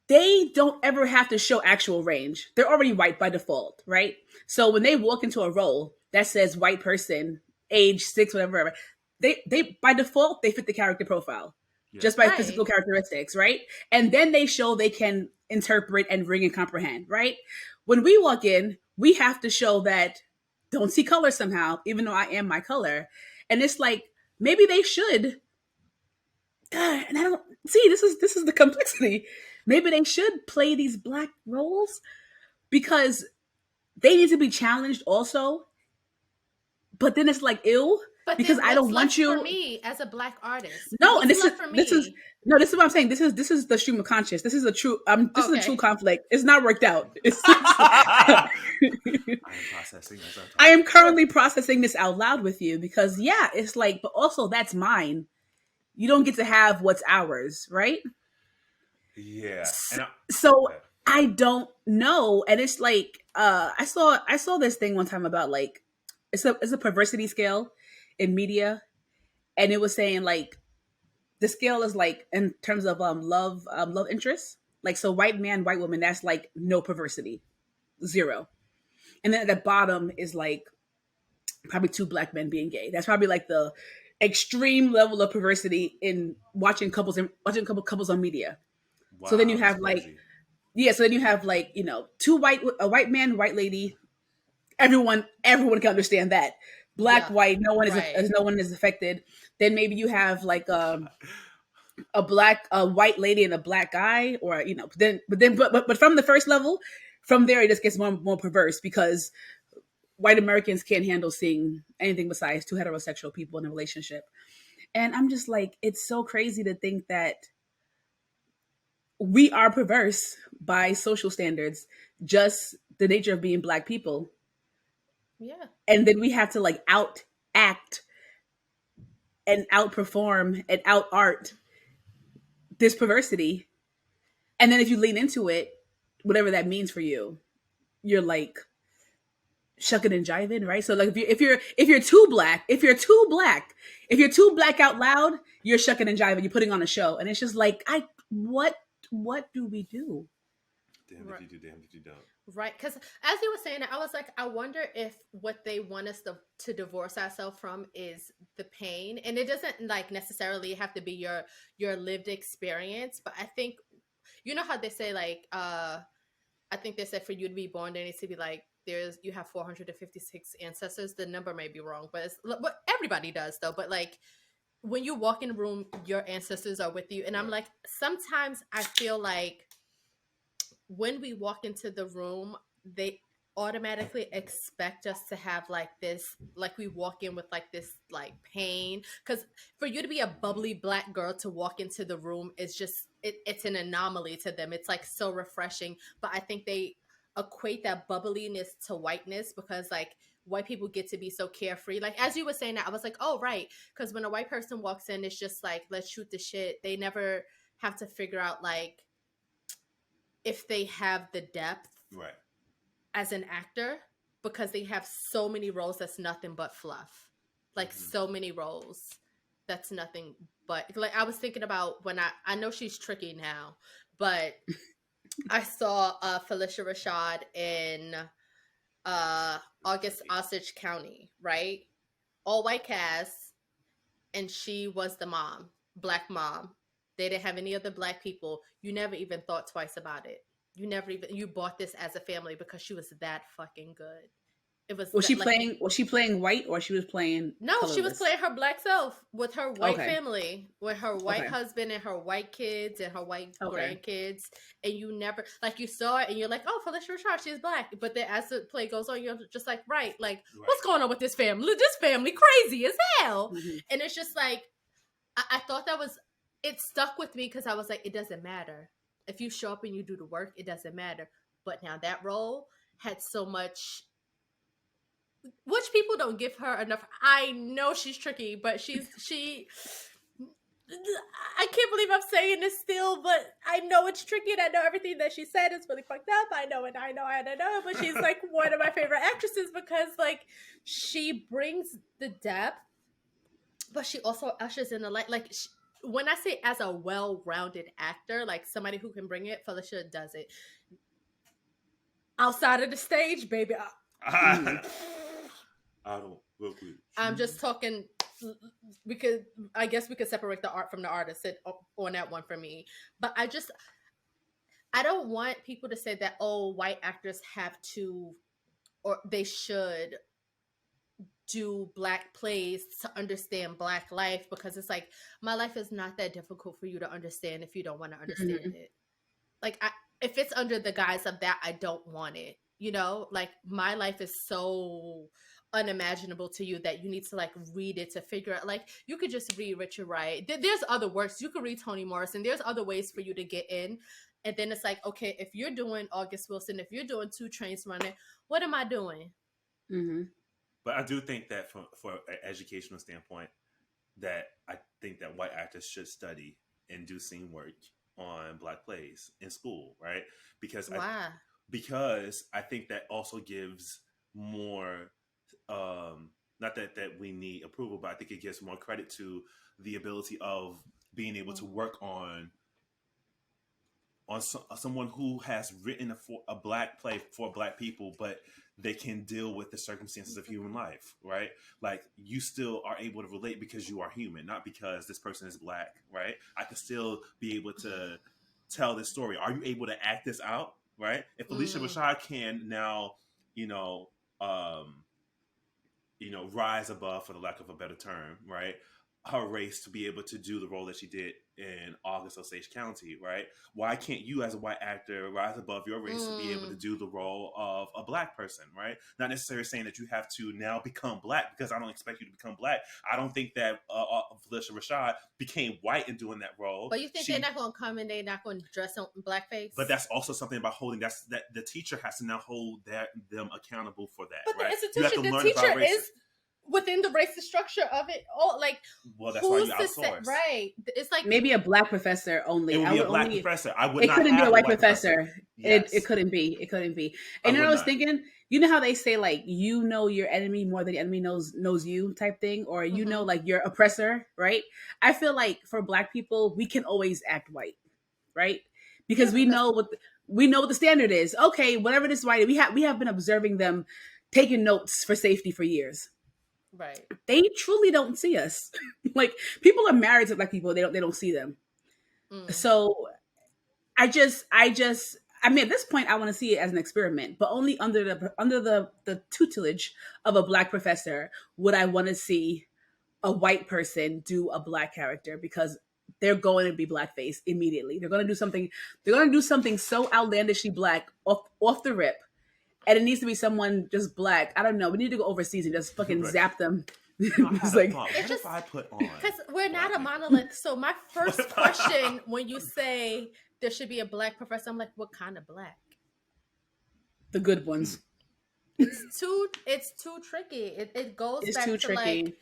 they don't ever have to show actual range. They're already white by default, right? So when they walk into a role that says white person, age 6, whatever, they by default they fit the character profile just by physical characteristics, right? And then they show they can interpret and read and comprehend, right? When we walk in, we have to show that don't see color somehow, even though I am my color. And it's like maybe they should. God, and I don't see this is the complexity. Maybe they should play these black roles because they need to be challenged also. But then it's like ill because I don't want you for me as a black artist. No, and this is what I'm saying. This is the stream of conscious. This is a true this is a true conflict. It's not worked out. I am processing this. I am currently processing this out loud with you because it's like, but also that's mine. You don't get to have what's ours, right? Yeah. So I don't know, and it's like I saw this thing one time about like it's a perversity scale in media, and it was saying like the scale is like in terms of love interest, like so white man, white woman, that's like no perversity, 0, and then at the bottom is like probably 2 black men being gay. That's probably like the extreme level of perversity in watching couples on media. Wow, so then you have like crazy. So then you have like, you know, a white man, white lady. Everyone can understand that. Black, white, no one is affected. Then maybe you have like a white lady and a black guy, or you know, but from the first level, from there it just gets more perverse because white Americans can't handle seeing anything besides 2 heterosexual people in a relationship. And I'm just like, it's so crazy to think that we are perverse by social standards, just the nature of being black people. Yeah. And then we have to like out act and outperform and out art this perversity. And then if you lean into it, whatever that means for you, you're like shucking and jiving, right? So like if you're too black out loud, you're shucking and jiving, you're putting on a show. And it's just like, what do we do? Damn if you do, damn if you don't. Right, because as you were saying, I was like, I wonder if what they want us to divorce ourselves from is the pain, and it doesn't like necessarily have to be your lived experience. But I think, you know how they say like, I think they said for you to be born, there needs to be like you have 456 ancestors. The number may be wrong, but everybody does though. But like when you walk in a room, your ancestors are with you, and I'm like, sometimes I feel like when we walk into the room, they automatically expect us to have like this, like we walk in with like this like pain, because for you to be a bubbly black girl to walk into the room is just it's an anomaly to them. It's like so refreshing, but I think they equate that bubbliness to whiteness because like white people get to be so carefree. Like as you were saying that, I was like, oh right, because when a white person walks in, it's just like, let's shoot the shit. They never have to figure out like if they have the depth right as an actor, because they have so many roles that's nothing but fluff. Like so many roles that's nothing but, like I was thinking about when I know she's tricky now, but I saw Felicia Rashad in August Osage County, right? All white cast, and she was the mom, black mom. They didn't have any other black people. You never even thought twice about it. You bought this as a family because she was that fucking good. It was Was she like, playing? Was she playing white or she was playing? no, she was colorless? playing her black self with her white Okay. family, with her white Okay. husband and her white kids and her white Okay. grandkids. And you never, like, you saw it and you're like, oh, Felicia Rashad, she's black. But then as the play goes on, you're just like, right, like, what's going on with this family? This family crazy as hell. Mm-hmm. And it's just like, I thought that was, it stuck with me because I was like, it doesn't matter. If you show up and you do the work, it doesn't matter. But now that role had so much, which people don't give her enough. I know she's tricky, but she. I can't believe I'm saying this still, but I know it's tricky, and I know everything that she said is really fucked up. I know it, but she's like one of my favorite actresses because like she brings the depth, but she also ushers in the light. Like when I say as a well-rounded actor, like somebody who can bring it, Felicia does it. Outside of the stage, baby. I don't look weird. I'm just talking because I guess we could separate the art from the artist on that one for me. But I don't want people to say that, oh, white actors have to or they should do black plays to understand black life, because it's like, my life is not that difficult for you to understand if you don't want to understand it. Like, if it's under the guise of that, I don't want it. You know, like my life is so unimaginable to you that you need to like read it to figure out. Like, you could just read Richard Wright. There's other works. You could read Toni Morrison. There's other ways for you to get in. And then it's like, okay, if you're doing August Wilson, if you're doing Two Trains Running, what am I doing? Mm-hmm. But I do think that for an educational standpoint, that I think that white actors should study and do scene work on black plays in school, right? Because why? Because I think that also gives more, not that we need approval, but I think it gives more credit to the ability of being able to work on someone who has written a black play for black people, but they can deal with the circumstances of human life, right? Like, you still are able to relate because you are human, not because this person is black, right? I can still be able to tell this story. Are you able to act this out, right? If Felicia Rashad can now, rise above, for the lack of a better term, right, her race, to be able to do the role that she did in August Osage County, right? Why can't you, as a white actor, rise above your race to be able to do the role of a black person, right? Not necessarily saying that you have to now become black, because I don't expect you to become black. I don't think that Felicia Rashad became white in doing that role. But you think they're not going to come and they're not going to dress in blackface? But that's also something about holding, that the teacher has to now hold them accountable for that, but right? The institution, the teacher is within the racist structure of it all. Like, well, that's why you outsource, right? It's like maybe a black professor only. It would be a black professor. I would. It not couldn't have be a white professor. Yes. It couldn't be. It couldn't be. And then I was thinking, you know how they say like, you know your enemy more than the enemy knows you type thing, or you know like your oppressor, right? I feel like for black people, we can always act white, right? Because we know what the standard is. Okay, whatever this white, we have been observing them, taking notes for safety for years. Right. They truly don't see us. Like, people are married to black people. They don't see them. So I mean, at this point, I want to see it as an experiment, but only under the tutelage of a black professor would I want to see a white person do a black character, because they're going to be blackface immediately. They're going to do something. They're going to do something so outlandishly black off the rip. And it needs to be someone just black. I don't know. We need to go overseas and just fucking zap them. It's like, what if I put on? Because we're not a monolith. So my first question when you say there should be a black professor, I'm like, what kind of black? The good ones. It's too tricky. It goes back to tricky. Like,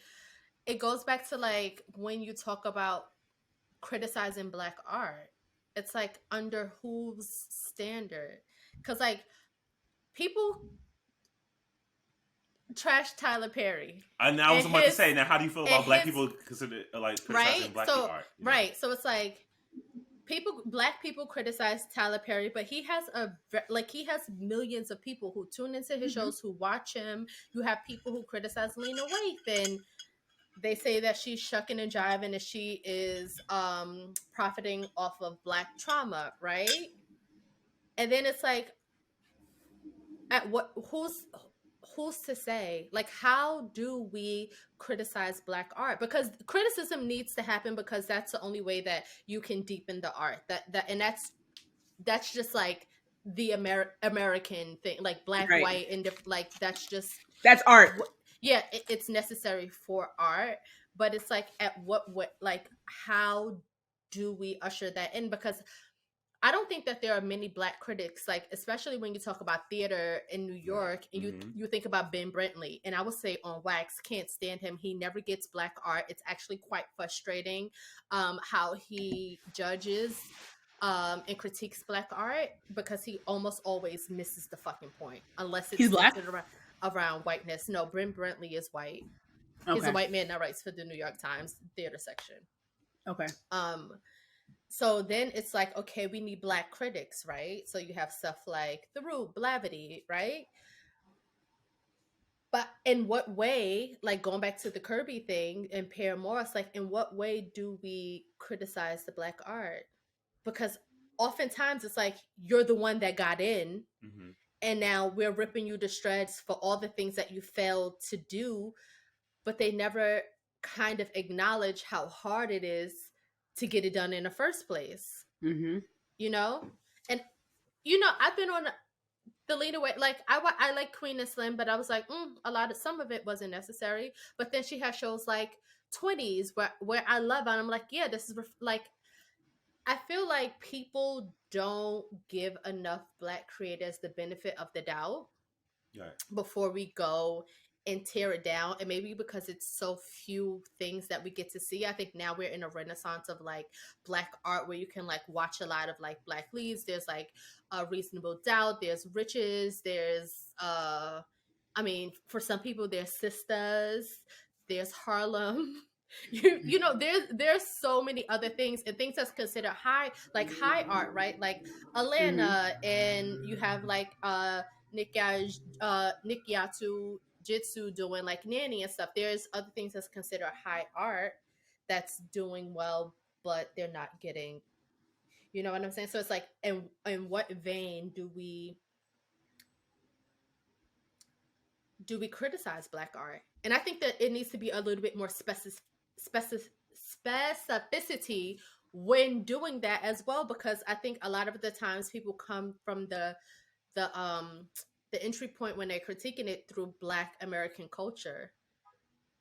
it goes back to like when you talk about criticizing black art. It's like, under whose standard? Because like, people trash Tyler Perry. I was about to say, now how do you feel about black people consider like criticizing black art? Right. So it's like, black people criticize Tyler Perry, but he has millions of people who tune into his shows, who watch him. You have people who criticize Lena Waithe, and they say that she's shucking and jiving, and she is profiting off of black trauma, right? And then it's like, at whose who's to say? Like, how do we criticize Black art? Because criticism needs to happen, because that's the only way that you can deepen the art. And that's just like the American thing, like black, Right. white, and like that's art. Yeah, it's necessary for art, but it's like at what like how do we usher that in? Because I don't think that there are many Black critics, like especially when you talk about theater in New York, and you think about Ben Brentley, and I would say on wax, can't stand him. He never gets Black art. It's actually quite frustrating how he judges and critiques Black art, because he almost always misses the fucking point, unless it's He's Black? centered around whiteness. No, Ben Brentley is white. Okay. He's a white man that writes for the New York Times theater section. Okay. So then it's like, okay, we need Black critics, right? So you have stuff like The Root, Blavity, right? But in what way, like going back to the Kirby thing and Pierre Morris, like in what way do we criticize the Black art? Because oftentimes it's like, you're the one that got in, and now we're ripping you to shreds for all the things that you failed to do, but they never kind of acknowledge how hard it is to get it done in the first place. You know? And I've been on the leader way, like I like Queen and Slim, but I was like, some of it wasn't necessary. But then she has shows like 20s where I love it, and I'm like, yeah, this is like, I feel like people don't give enough Black creators the benefit of the doubt before we go and tear it down. And maybe because it's so few things that we get to see, I think now we're in a renaissance of like Black art where you can like watch a lot of like Black leads. There's like a Reasonable Doubt, there's Riches, there's I mean, for some people there's Sisters, there's Harlem. You know, there's so many other things, and things that's considered high art, right? Like Alana, and you have like Nikyatu Jitsu doing like Nanny and stuff. There's other things that's considered high art that's doing well, but they're not getting, you know what I'm saying? So it's like, in what vein do we criticize Black art? And I think that it needs to be a little bit more specificity when doing that as well, because I think a lot of the times people come from the entry point when they're critiquing it through Black American culture,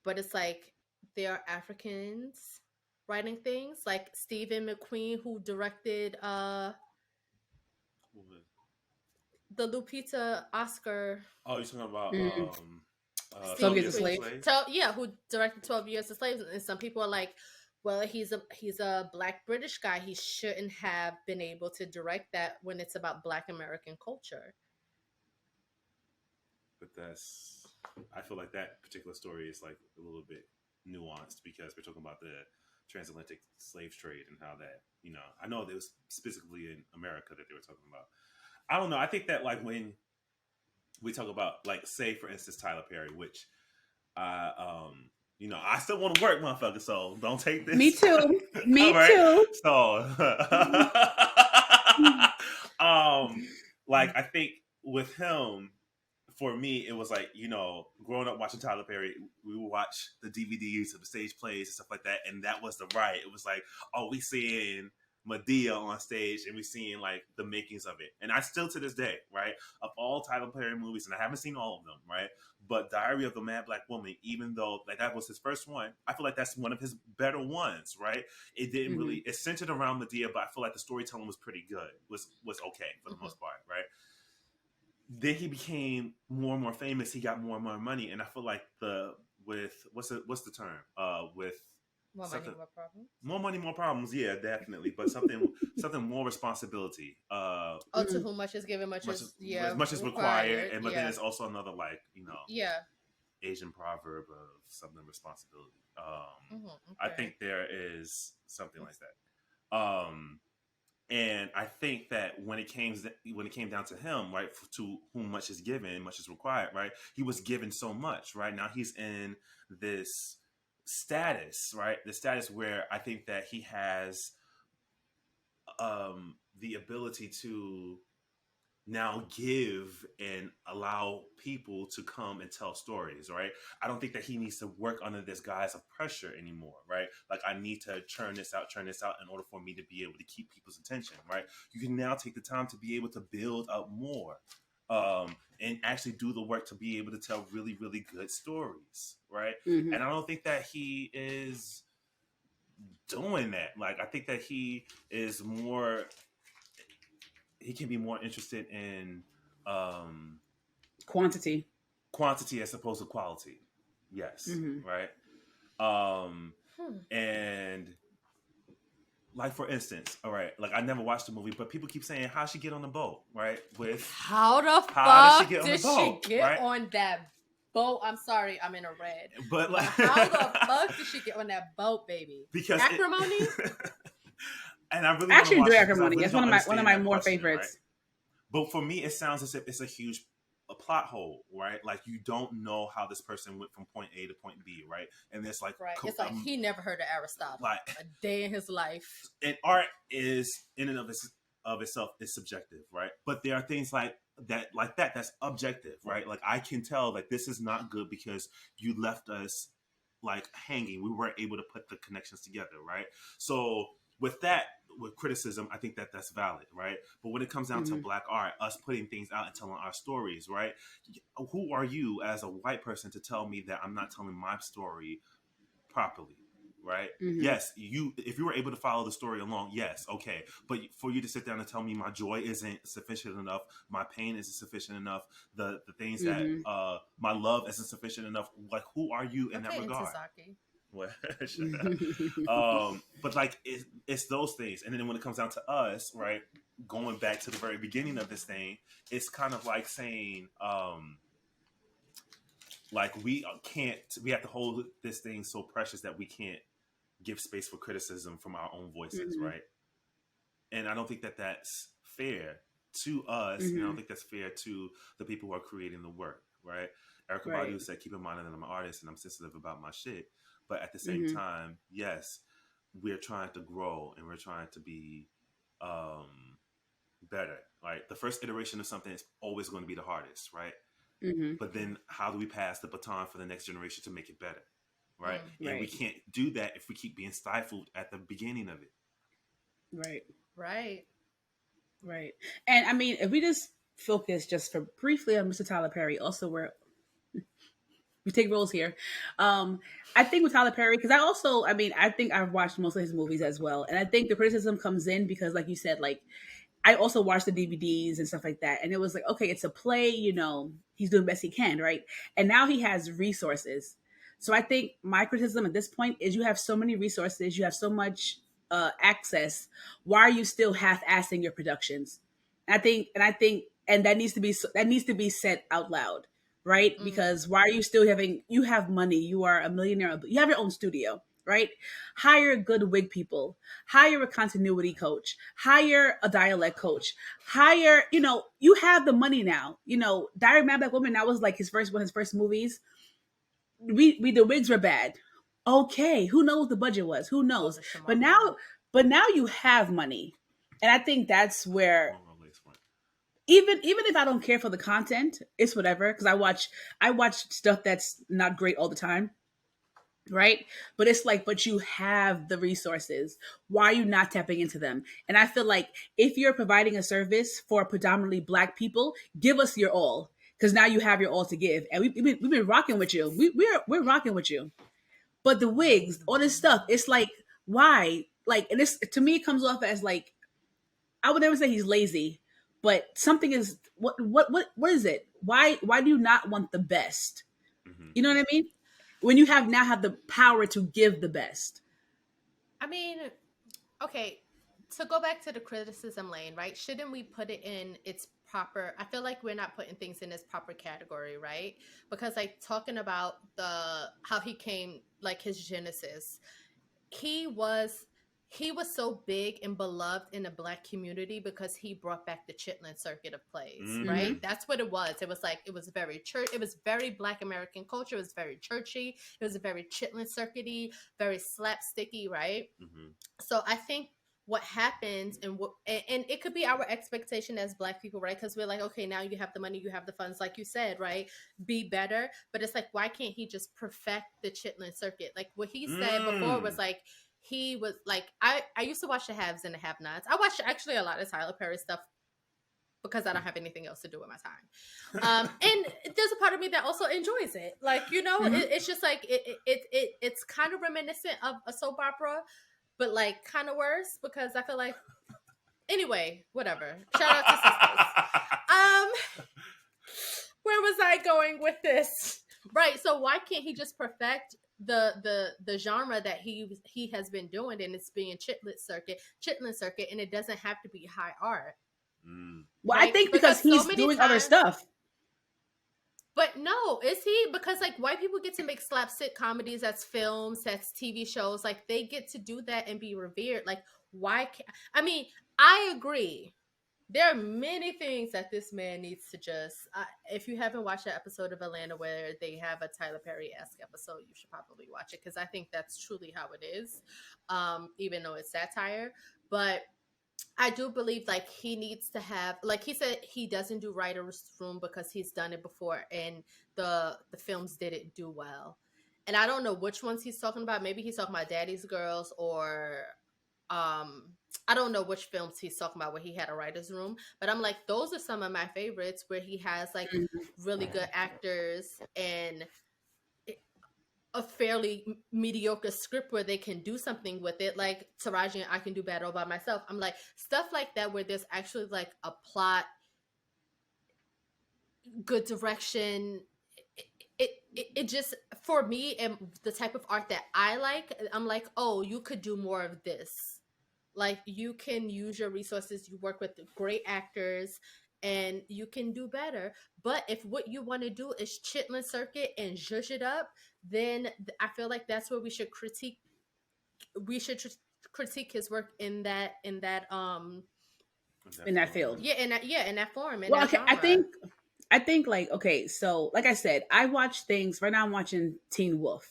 but it's like there are Africans writing things, like Stephen McQueen, who directed the Lupita Oscar. Oh, you're talking about 12 Years a Slave? Who directed 12 Years a Slave. And some people are like, well, he's a Black British guy. He shouldn't have been able to direct that when it's about Black American culture. But I feel like that particular story is like a little bit nuanced, because we're talking about the transatlantic slave trade and how that, you know, I know it was specifically in America that they were talking about. I don't know. I think that like when we talk about, like, say for instance, Tyler Perry, which you know, I still want to work, motherfucker, so don't take this. Me too. Me too. So like I think with him, for me, it was like, you know, growing up watching Tyler Perry, we would watch the DVDs of the stage plays and stuff like that, and that was the riot. It was like, oh, we seeing Medea on stage, and we seeing like the makings of it. And I still to this day, right, of all Tyler Perry movies, and I haven't seen all of them, right, but Diary of the Mad Black Woman, even though like that was his first one, I feel like that's one of his better ones, right? It didn't really, it centered around Medea, but I feel like the storytelling was pretty good, was okay for the most part, right? Then he became more and more famous. He got more and more money, and I feel like what's the term? With more money, more problems. More money, more problems. Yeah, definitely. But something more responsibility. To whom much is given, much is required. And but then it's also another, like, you know, Asian proverb of something responsibility. I think there is something like that. And I think that when it came down to him, right, to whom much is given, much is required, right? He was given so much, right? Now he's in this status, right? The status where I think that he has the ability to now give and allow people to come and tell stories, right? I don't think that he needs to work under this guise of pressure anymore, right? Like, I need to churn this out in order for me to be able to keep people's attention, right? You can now take the time to be able to build up more, and actually do the work to be able to tell really, really good stories, right? Mm-hmm. And I don't think that he is doing that. Like, I think that he can be more interested in Quantity. as opposed to quality. Yes. Mm-hmm. Right. And like, for instance, all right, like, I never watched the movie, but people keep saying, how'd she get on the boat, right? How the how fuck did she get on that boat? I'm sorry, I'm in a red. But like, how the fuck did she get on that boat, baby? Because acrimony. And I really actually enjoy acrimony. Really It's one of my more favorites. Right? But for me, it sounds as if it's a huge plot hole, right? Like, you don't know how this person went from point A to point B, right? And it's like, right. It's like he never heard of Aristotle, like, a day in his life. And art is, in and of itself, is subjective, right? But there are things like that's objective, right? Like, I can tell that this is not good because you left us like hanging. We weren't able to put the connections together, right? So with criticism, I think that that's valid, right? But when it comes down to Black art, us putting things out and telling our stories, right? Who are you as a white person to tell me that I'm not telling my story properly, right? Yes, if you were able to follow the story along, yes, okay. But for you to sit down and tell me my joy isn't sufficient enough, my pain isn't sufficient enough, the things that my love isn't sufficient enough, like, who are you in that regard? What? But like, it's those things. And then when it comes down to us, right, going back to the very beginning of this thing, it's kind of like saying, like, we have to hold this thing so precious that we can't give space for criticism from our own voices, right? And I don't think that that's fair to us, and I don't think that's fair to the people who are creating the work, right? Erykah Badu said, keep in mind that I'm an artist and I'm sensitive about my shit. But at the same time, yes, we're trying to grow and we're trying to be better. Right? The first iteration of something is always going to be the hardest, right? But then how do we pass the baton for the next generation to make it better? Right? And we can't do that if we keep being stifled at the beginning of it. Right. And I mean, if we just focus just for briefly on Mr. Tyler Perry, also we take roles here. I think with Tyler Perry, because I think I've watched most of his movies as well. And I think the criticism comes in because, like you said, like, I also watched the DVDs and stuff like that. And it was like, okay, it's a play, he's doing the best he can, right? And now he has resources. So I think my criticism at this point is, you have so many resources, you have so much access. Why are you still half-assing your productions? And that needs to be said out loud. Right? Because why are you still you have money, you are a millionaire, you have your own studio, right? Hire good wig people, hire a continuity coach, hire a dialect coach, hire, you have the money now. Diary of a Mad Black Woman, that was like one of his first movies. The wigs were bad. Okay, who knows what the budget was? Who knows? But now you have money. And I think that's where, even if I don't care for the content, it's whatever, because I watch stuff that's not great all the time, right? But it's like, but you have the resources. Why are you not tapping into them? And I feel like if you're providing a service for predominantly Black people, give us your all, because now you have your all to give, and we've been rocking with you. We're rocking with you. But the wigs, all this stuff, it's like, why? Like, and this, to me, it comes off as like, I would never say he's lazy. But something is, what is it? Why do you not want the best? You know what I mean? When you now have the power to give the best. I mean, okay, to go back to the criticism lane, right? Shouldn't we put it in its proper? I feel like we're not putting things in its proper category, right? Because, like, talking about how he came, like, his genesis, he was so big and beloved in the Black community because he brought back the Chitlin circuit of plays, right? That's what it was. It was like, it was very church. It was very Black American culture. It was very churchy. It was very Chitlin circuity, very slapsticky, right? So I think what happens and and it could be our expectation as Black people, right? Because we're like, okay, now you have the money, you have the funds, like you said, right? Be better. But it's like, why can't he just perfect the chitlin circuit? Like what he said before was like, he was like, I used to watch the haves and the have nots. I watched actually a lot of Tyler Perry stuff because I don't have anything else to do with my time. And there's a part of me that also enjoys it. Like, it's just like, it's kind of reminiscent of a soap opera, but like kind of worse, because I feel like, anyway, whatever. Shout out to sisters. Where was I going with this? Right. So why can't he just perfect the genre that he has been doing, and it's being chitlin circuit, and it doesn't have to be high art. Well, right? I think because he's so doing other stuff. But no, is he? Because like white people get to make slapstick comedies, that's films, that's TV shows. Like they get to do that and be revered. Like why can't, I mean, I agree. There are many things that this man needs to just, if you haven't watched that episode of Atlanta where they have a Tyler Perry-esque episode, you should probably watch it, because I think that's truly how it is, even though it's satire. But I do believe like he needs to have, like he said, he doesn't do writer's room because he's done it before and the films didn't do well. And I don't know which ones he's talking about. Maybe he's talking about Daddy's Girls, or I don't know which films he's talking about where he had a writer's room. But I'm like, those are some of my favorites where he has like really good actors and a fairly mediocre script where they can do something with it, like Taraji and I Can Do Bad All By Myself. I'm like, stuff like that where there's actually like a plot, good direction. It just, for me, and the type of art that I like, I'm like, oh, you could do more of this. Like you can use your resources, you work with great actors, and you can do better. But if what you want to do is chitlin circuit and zhuzh it up, then I feel like that's where we should critique. We should critique his work in that field. Yeah, in that form. Well, okay, I think like, okay, so like I said, I watch things. Right now I'm watching Teen Wolf.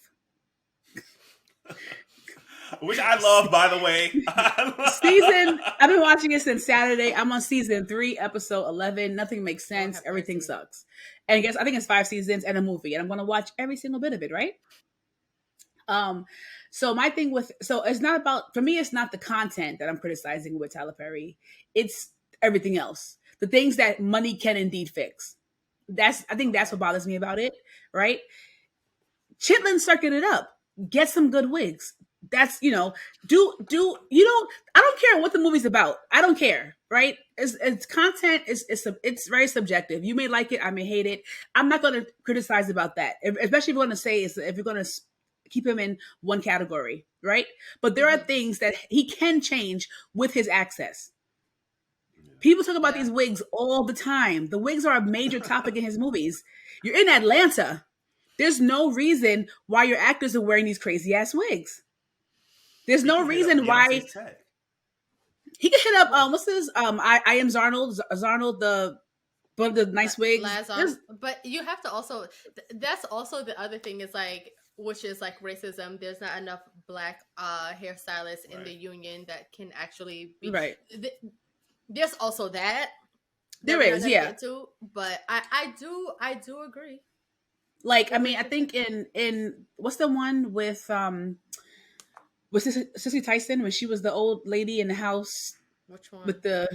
Which I love, by the way. I've been watching it since Saturday. I'm on season 3, episode 11. Nothing makes sense. Everything sucks. And I think it's 5 seasons and a movie. And I'm going to watch every single bit of it, right? So my thing it's not about, for me, it's not the content that I'm criticizing with Tyler Perry. It's everything else. The things that money can indeed fix. I think that's what bothers me about it, right? Chitlin circuit it up. Get some good wigs. That's, do I don't care what the movie's about. I don't care, right? It's content. It's very subjective. You may like it. I may hate it. I'm not going to criticize about that. Especially if you're going to say, if you're going to keep him in one category, right? But there are things that he can change with his access. People talk about these wigs all the time. The wigs are a major topic in his movies. You're in Atlanta. There's no reason why your actors are wearing these crazy ass wigs. There's no reason why he could hit up. What's this? I am Zarnold, the one of the nice wigs. But you have to also. That's also the other thing is like, which is like racism. There's not enough Black hairstylists in the union that can actually be right. There's also that. There is, yeah. But I do agree. Like, I mean, I think in what's the one with was this Cicely Tyson when she was the old lady in the house? Which one? With the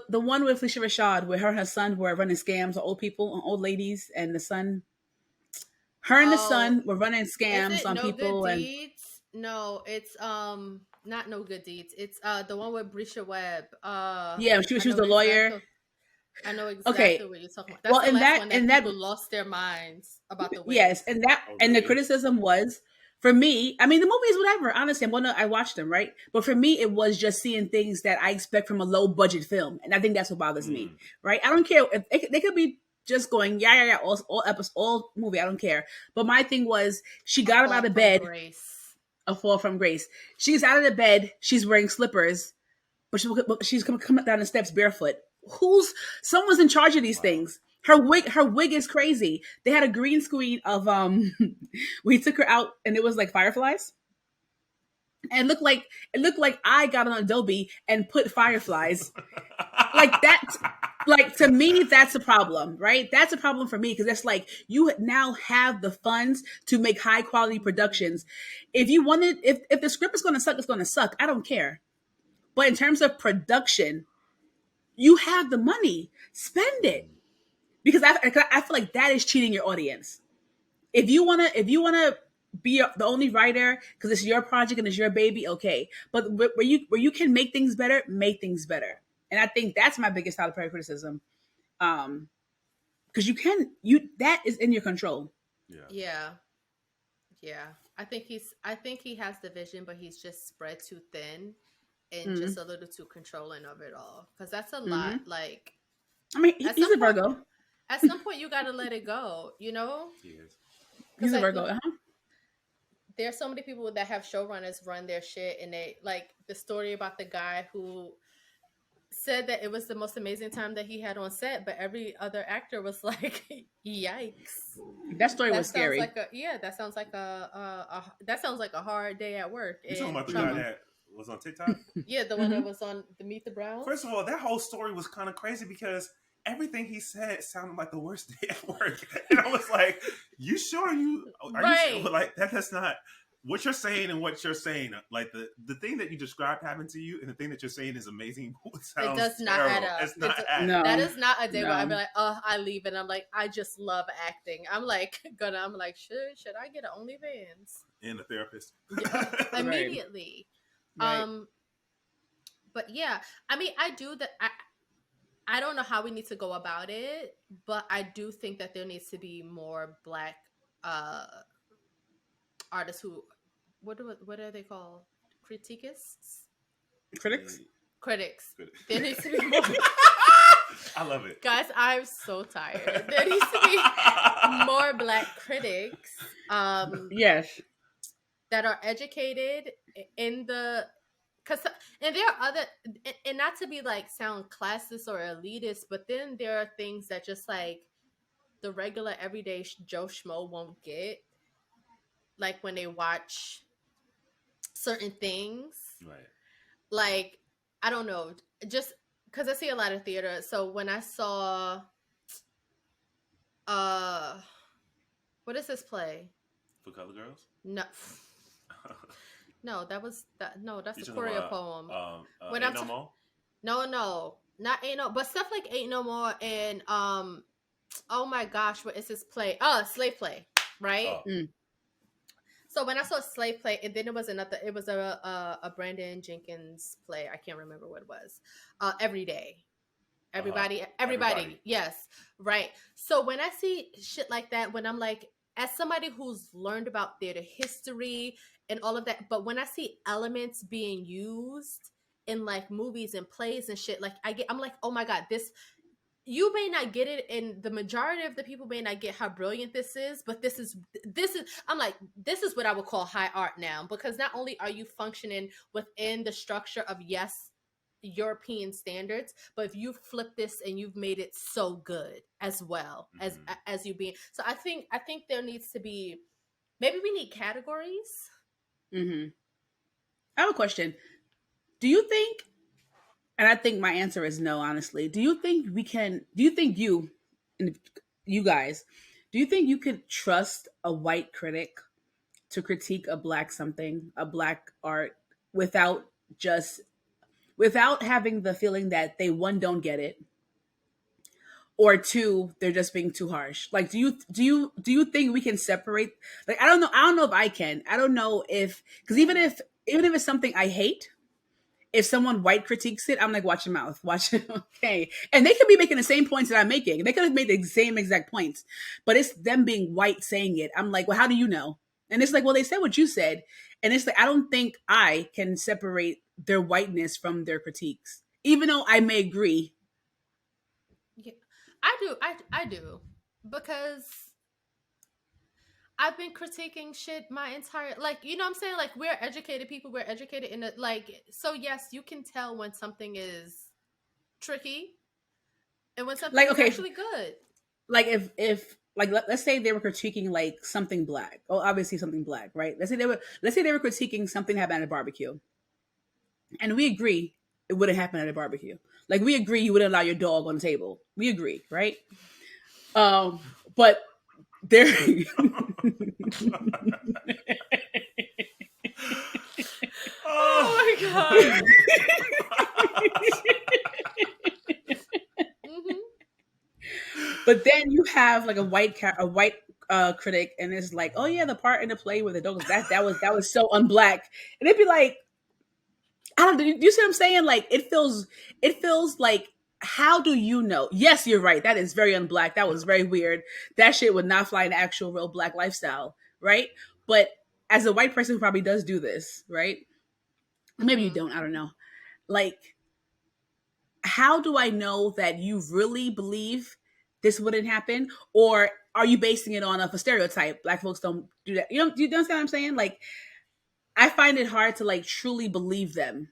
one with Felicia Rashad, where her and her son were running scams on old people, on old ladies, and the son, her and the son were running scams on people. Good Deeds? No, it's not No Good Deeds. It's the one with Brisha Webb. Yeah, she was the lawyer. I know exactly what you're talking about. That's well, the and last one and people lost their minds about the way. Yes, and the criticism was, for me, I mean, the movies, whatever. Honestly, I watched them, right? But for me, it was just seeing things that I expect from a low budget film, and I think that's what bothers me, right? I don't care if they could be just going all episode, all movie. I don't care. But my thing was, she got up out of bed. A fall from grace. She's out of the bed. She's wearing slippers, but she's coming down the steps barefoot. Someone's in charge of these things. Her wig is crazy. They had a green screen of we took her out and it was like fireflies. and it looked like I got on Adobe and put fireflies like that. Like, to me, that's a problem, right? That's a problem for me, because it's like you now have the funds to make high quality productions. If you wanted, if the script is going to suck, it's going to suck. I don't care. But in terms of production, you have the money, spend it, because I feel like that is cheating your audience. If you wanna be the only writer because it's your project and it's your baby, okay. But where you can make things better, make things better. And I think that's my biggest Tyler Perry criticism. Because you that is in your control. Yeah. Yeah. I think he has the vision, but he's just spread too thin and just a little too controlling of it all. Because that's a lot. Like, I mean, he's a Virgo. At some point, you gotta let it go. You know. He is. He's a Virgo. There's so many people that have showrunners run their shit, and they like the story about the guy who said that it was the most amazing time that he had on set, but every other actor was like, "Yikes!" That story was scary. That sounds like that sounds like a hard day at work. You talking about the guy that was on TikTok? Yeah, the one that was on the Meet the Browns. First of all, that whole story was kind of crazy because everything he said sounded like the worst day at work, and I was like, "You sure you are right? You sure? Like that's not." What you're saying and what you're saying, like the thing that you described happened to you, and the thing that you're saying is amazing. It does not add up. It's not no. That is not a day where I'd be like, oh, I leave, and I'm like, I just love acting. I'm like, should I get an OnlyFans and a therapist immediately? Right. But yeah, I mean, I do that. I don't know how we need to go about it, but I do think that there needs to be more Black artists who. What are they called? Critics. There needs to be more. I love it, guys. I'm so tired. There needs to be more Black critics. Yes. That are educated in the. And there are other, and not to be like sound classist or elitist, but then there are things that just like the regular everyday Joe Schmo won't get, like when they watch certain things, right? Like, I don't know, just because I see a lot of theater. So when I saw, what is this play? For Color Girls? No. No, that's a Korea poem. When Ain't No More? No, not Ain't No, but stuff like Ain't No More and oh my gosh, what is this play? Oh, Slave Play, right? Oh. So when I saw Slave Play, and then it was a Brandon Jenkins play. I can't remember what it was. Every Day. Everybody, yes, right. So when I see shit like that, when I'm like, as somebody who's learned about theater history and all of that, but when I see elements being used in like movies and plays and shit, like I'm like, oh my God, this, you may not get it, and the majority of the people may not get how brilliant this is, but this is, I'm like, this is what I would call high art now, because not only are you functioning within the structure of, yes, European standards, but if you flip this and you've made it so good as well, as you being, so I think there needs to be, maybe we need categories. I have a question. Do you think, and I think my answer is no, honestly, do you think you guys, do you think you could trust a white critic to critique a Black art without having the feeling that they, one, don't get it, or two, they're just being too harsh? Like, do you think we can separate? Like, I don't know if I can. I don't know if, because even if it's something I hate, if someone white critiques it, I'm like, watch your mouth, watch it. Okay. And they could be making the same points that I'm making. They could have made the same exact points, but it's them being white saying it. I'm like, well, how do you know? And it's like, well, they said what you said. And it's like, I don't think I can separate their whiteness from their critiques, even though I may agree. Yeah, I do, because I've been critiquing shit my entire, like, you know what I'm saying? Like, we're educated people, we're educated in it. Like, so yes, you can tell when something is tricky and when something is actually good. Like, if like let's say they were critiquing like something black. Oh, obviously something black, right? Let's say they were critiquing something happened at a barbecue, and we agree it wouldn't happen at a barbecue. Like we agree you wouldn't allow your dog on the table. We agree, right? But there. Oh my god. Hmm. But then you have like a white critic, and it's like, oh yeah, the part in the play where the dog that was so unblack, and it'd be like, I don't. Do you see what I'm saying? Like it feels like, how do you know? Yes, you're right. That is very unblack. That was very weird. That shit would not fly in actual real black lifestyle, right? But as a white person who probably does do this, right? Maybe you Hmm. don't. I don't know. Like, how do I know that you really believe this wouldn't happen, or are you basing it on a stereotype? Black folks don't do that. Do you understand what I'm saying? Like, I find it hard to like truly believe them,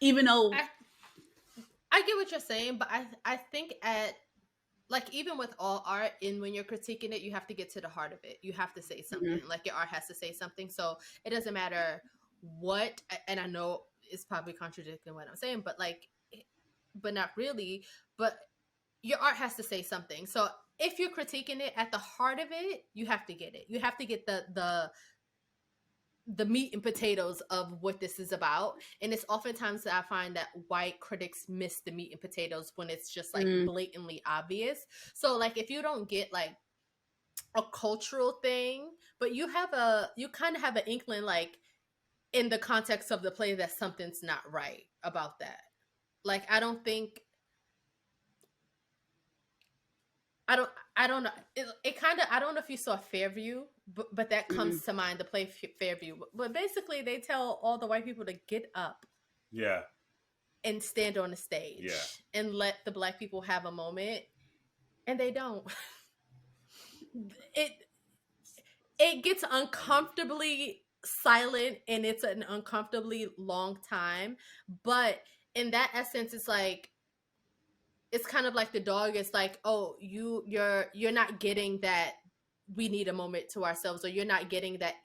even though. I I get what you're saying, but I think at like even with all art, and when you're critiquing it, you have to get to the heart of it. You have to say something. Mhm, Like your art has to say something. So it doesn't matter what, and I know it's probably contradicting what I'm saying, but like, but not really. But your art has to say something. So if you're critiquing it, at the heart of it, you have to get it. You have to get the meat and potatoes of what this is about. And it's oftentimes that I find that white critics miss the meat and potatoes when it's just like mhm, blatantly obvious. So like if you don't get like a cultural thing, but you kind of have an inkling like in the context of the play that something's not right about that. Like I don't I don't know. It kind of, I don't know if you saw Fairview, but that mhm, comes to mind, the play Fairview. But basically they tell all the white people to get up Yeah. and stand on the Yeah. stage and let the black people have a moment, and they don't. it it gets uncomfortably silent, and it's an uncomfortably long time, but in that essence it's like, it's kind of like the dog is like, oh, you're not getting that we need a moment to ourselves, or you're not getting that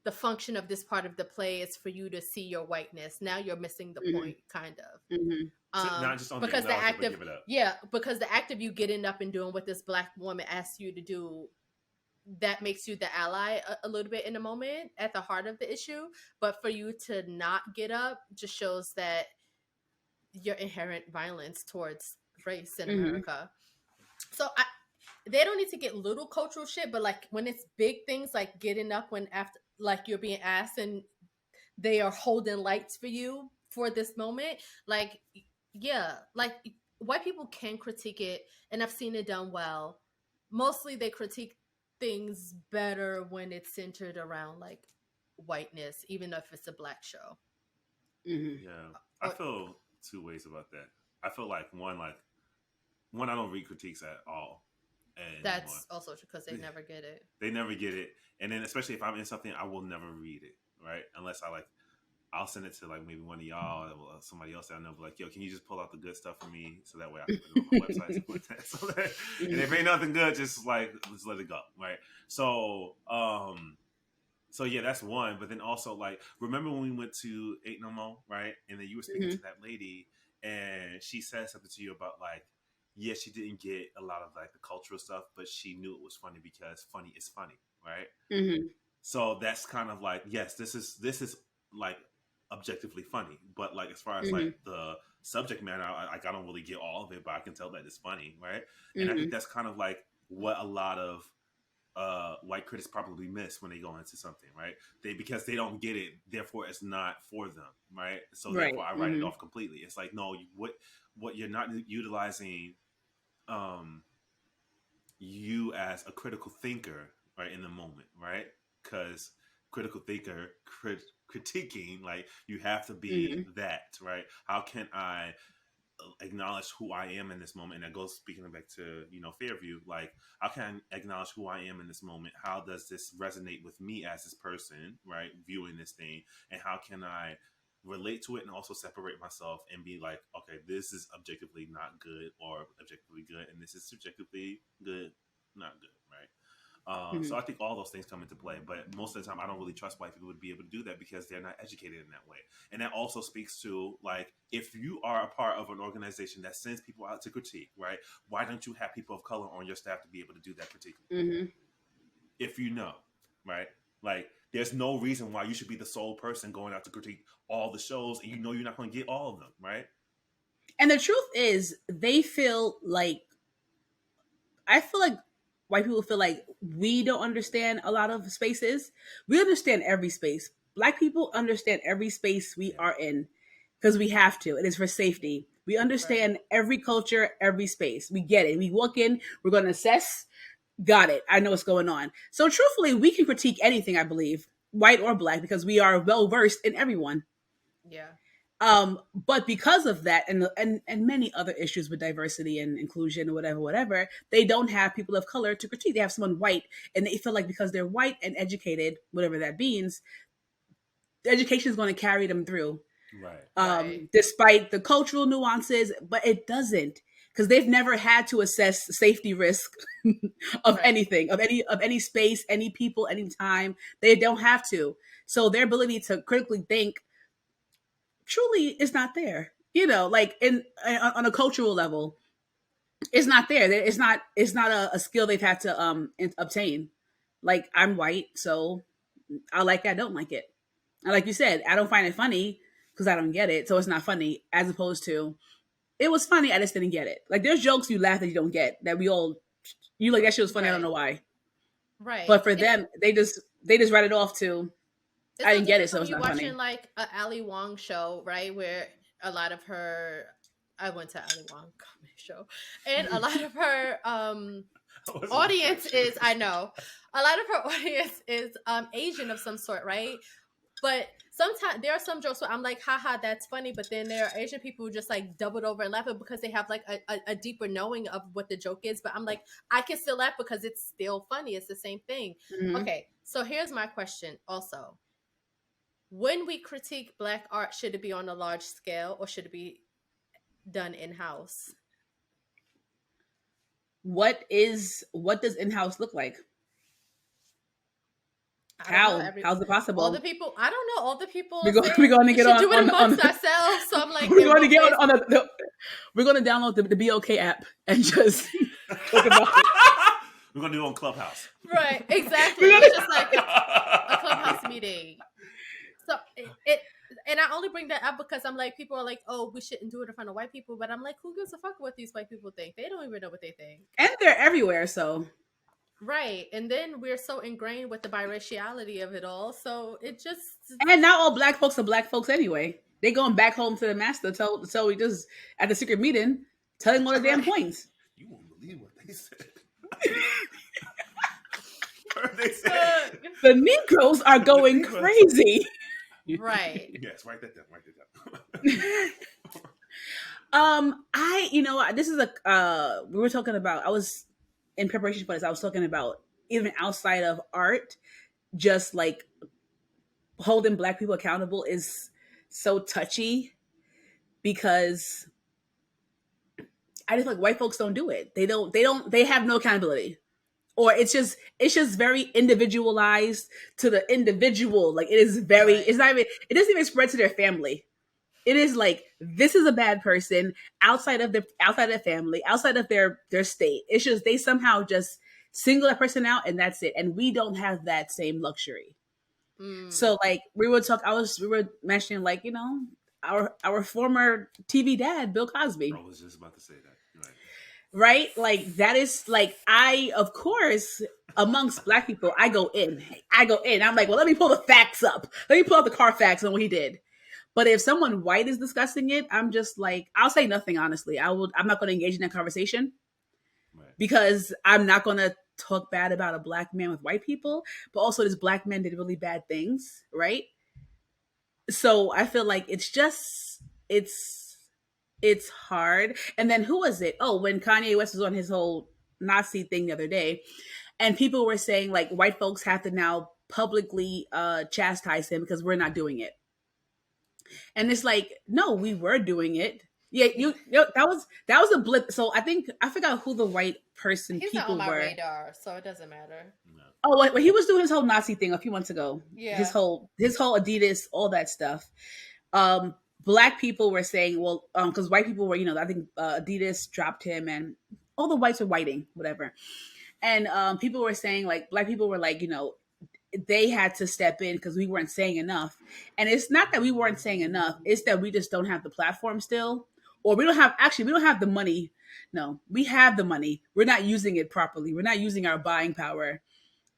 the function of this part of the play is for you to see your whiteness. Now you're missing the mhm, point, kind of. mhm, Not just only Because the acknowledge it, act but of, give it up. yeah, because the act of you getting up and doing what this black woman asks you to do, that makes you the ally a little bit in the moment at the heart of the issue. But for you to not get up just shows that your inherent violence towards race in mhm, America. So they don't need to get little cultural shit, but like when it's big things, like getting up when after like you're being asked and they are holding lights for you for this moment, like, yeah, like white people can critique it, and I've seen it done well. Mostly they critique things better when it's centered around like whiteness, even if it's a black show. mhm, Yeah. I Or feel two ways about that. I feel like one, I don't read critiques at all anymore. that's also because they never get it. They never get it. And then especially if I'm in something, I will never read it. Right. Unless I'll send it to like maybe one of y'all or somebody else that I know, but like, yo, can you just pull out the good stuff for me so that way I can put it on my website, stuff like that. And if ain't nothing good, just like let's let it go, right? So yeah, that's one. But then also like, remember when we went to Eight No More, right? And then you were speaking to mhm, that lady, and she said something to you about like, yeah, she didn't get a lot of like the cultural stuff, but she knew it was funny because funny is funny, right? mhm, So that's kind of like, yes, this is like objectively funny, but like as far as like mhm, the subject matter, I don't really get all of it, but I can tell that it's funny, right? And I think mhm, that's kind of like what a lot of white critics probably miss when they go into something, right? Because they don't get it, therefore it's not for them, right? So therefore right. I write it Mhm, off completely. It's like, no, what you're not utilizing um you as a critical thinker, right, in the moment, right? Because critical thinker critiquing, like you have to be mhm, that, right? How can I acknowledge who I am in this moment? And that goes speaking back to Fairview, like how can I acknowledge who I am in this moment? How does this resonate with me as this person, right, viewing this thing? And how can I relate to it and also separate myself and be like, okay, this is objectively not good or objectively good, and this is subjectively good, not good, right? Mhm. So I think all those things come into play, but most of the time I don't really trust white people to be able to do that because they're not educated in that way. And that also speaks to, like, if you are a part of an organization that sends people out to critique, right? Why don't you have people of color on your staff to be able to do that critique? Mhm. If you know, right? Like, there's no reason why you should be the sole person going out to critique all the shows, and you know you're not going to get all of them, right? And the truth is, they feel like I feel like white people feel like we don't understand a lot of spaces. We understand every space. Black people understand every space we Yeah. are in because we have to. It is for safety. We Right. understand every culture, every space. We get it. We walk in, we're going to assess. Got it. I know what's going on. So, truthfully, we can critique anything, I believe, white or black, because we are well versed in everyone. Yeah. But because of that, and many other issues with diversity and inclusion, or whatever, they don't have people of color to critique. They have someone white, and they feel like because they're white and educated, whatever that means, the education is going to carry them through, Right. Right. despite the cultural nuances. But it doesn't, because they've never had to assess safety risk of Right. anything, of any space, any people, any time. They don't have to. So their ability to critically think truly is not there. Like in on a cultural level, it's not there. It's not a skill they've had to obtain. Like, I'm white, so I like it, I don't like it. And like you said, I don't find it funny because I don't get it, so it's not funny. As opposed to, it was funny, I just didn't get it. Like, there's jokes you laugh that you don't get, that we all, you like, that shit was funny, I don't Right. know why. Right. But for them, they just write it off to, It's I no didn't get it, different so from it's you not watching funny. like a Ali Wong show, right? Where a lot of her, I went to Ali Wong comedy show, and a lot of her I wasn't audience expecting is, I know, a lot of her audience is Asian of some sort, right? But sometimes there are some jokes where I'm like, haha, that's funny. But then there are Asian people who just like doubled over and laugh because they have like a deeper knowing of what the joke is. But I'm like, I can still laugh because it's still funny. It's the same thing. Mhm. Okay, so here's my question also. When we critique black art, should it be on a large scale or should it be done in house? What does in-house look like? I don't know. How's it All the possible? people, I don't know. All the people We're are going, we're saying going to we get should on do it amongst ourselves. So I'm like, we're in going to what get ways? we're going to download the BOK app and just talk about it. We're gonna do it on Clubhouse. Right, exactly. We're It's gonna just like a clubhouse meeting. So it and I only bring that up because I'm like, people are like, oh, we shouldn't do it in front of white people, but I'm like, who gives a fuck what these white people think? They don't even know what they think. and they're everywhere. So Right. And then we're so ingrained with the biraciality of it all. So it just and not all black folks are black folks anyway. They going back home to the master. So we just at the secret meeting, telling all the damn right. points. You won't believe what they said. They said The Negroes are the going Negroes. crazy. Right. Yes, write that down. Write that down. This is we were talking about, I was in preparation for this, I was talking about even outside of art, just like holding black people accountable is so touchy because I just feel like white folks don't do it. They have no accountability. Or it's just very individualized to the individual. Like, it is very, Right. it's not even, it doesn't even spread to their family. It is like, this is a bad person outside of family, outside of their state. It's just they somehow just single that person out and that's it. And we don't have that same luxury. Mm. So like we were mentioning, like, our former TV dad, Bill Cosby, I was just about to say that. Right. right? Like, that is like, I, of course, amongst black people, I go in. I'm like, well, let me pull the facts up. Let me pull out the Carfax on what he did. But if someone white is discussing it, I'm just like, I'll say nothing, honestly. I'm not going to engage in that conversation Right. because I'm not going to talk bad about a black man with white people. But also, this black man did really bad things, right? So I feel like it's it's hard. And then who was it? Oh, when Kanye West was on his whole Nazi thing the other day, and people were saying like white folks have to now publicly chastise him because we're not doing it. And it's like, no, we were doing it. Yeah, that was a blip. So I think I forgot who the white person He's not on people my were. radar, so it doesn't matter. No. Oh, when he was doing his whole Nazi thing a few months ago, Yeah. his whole Adidas, all that stuff. Um, Black people were saying, well, because white people were, I think Adidas dropped him, and all the whites were whiting, whatever. And people were saying, like, black people were like, they had to step in because we weren't saying enough. And it's not that we weren't saying enough; it's that we just don't have the platform still, or we don't have the money. No, we have the money. We're not using it properly. We're not using our buying power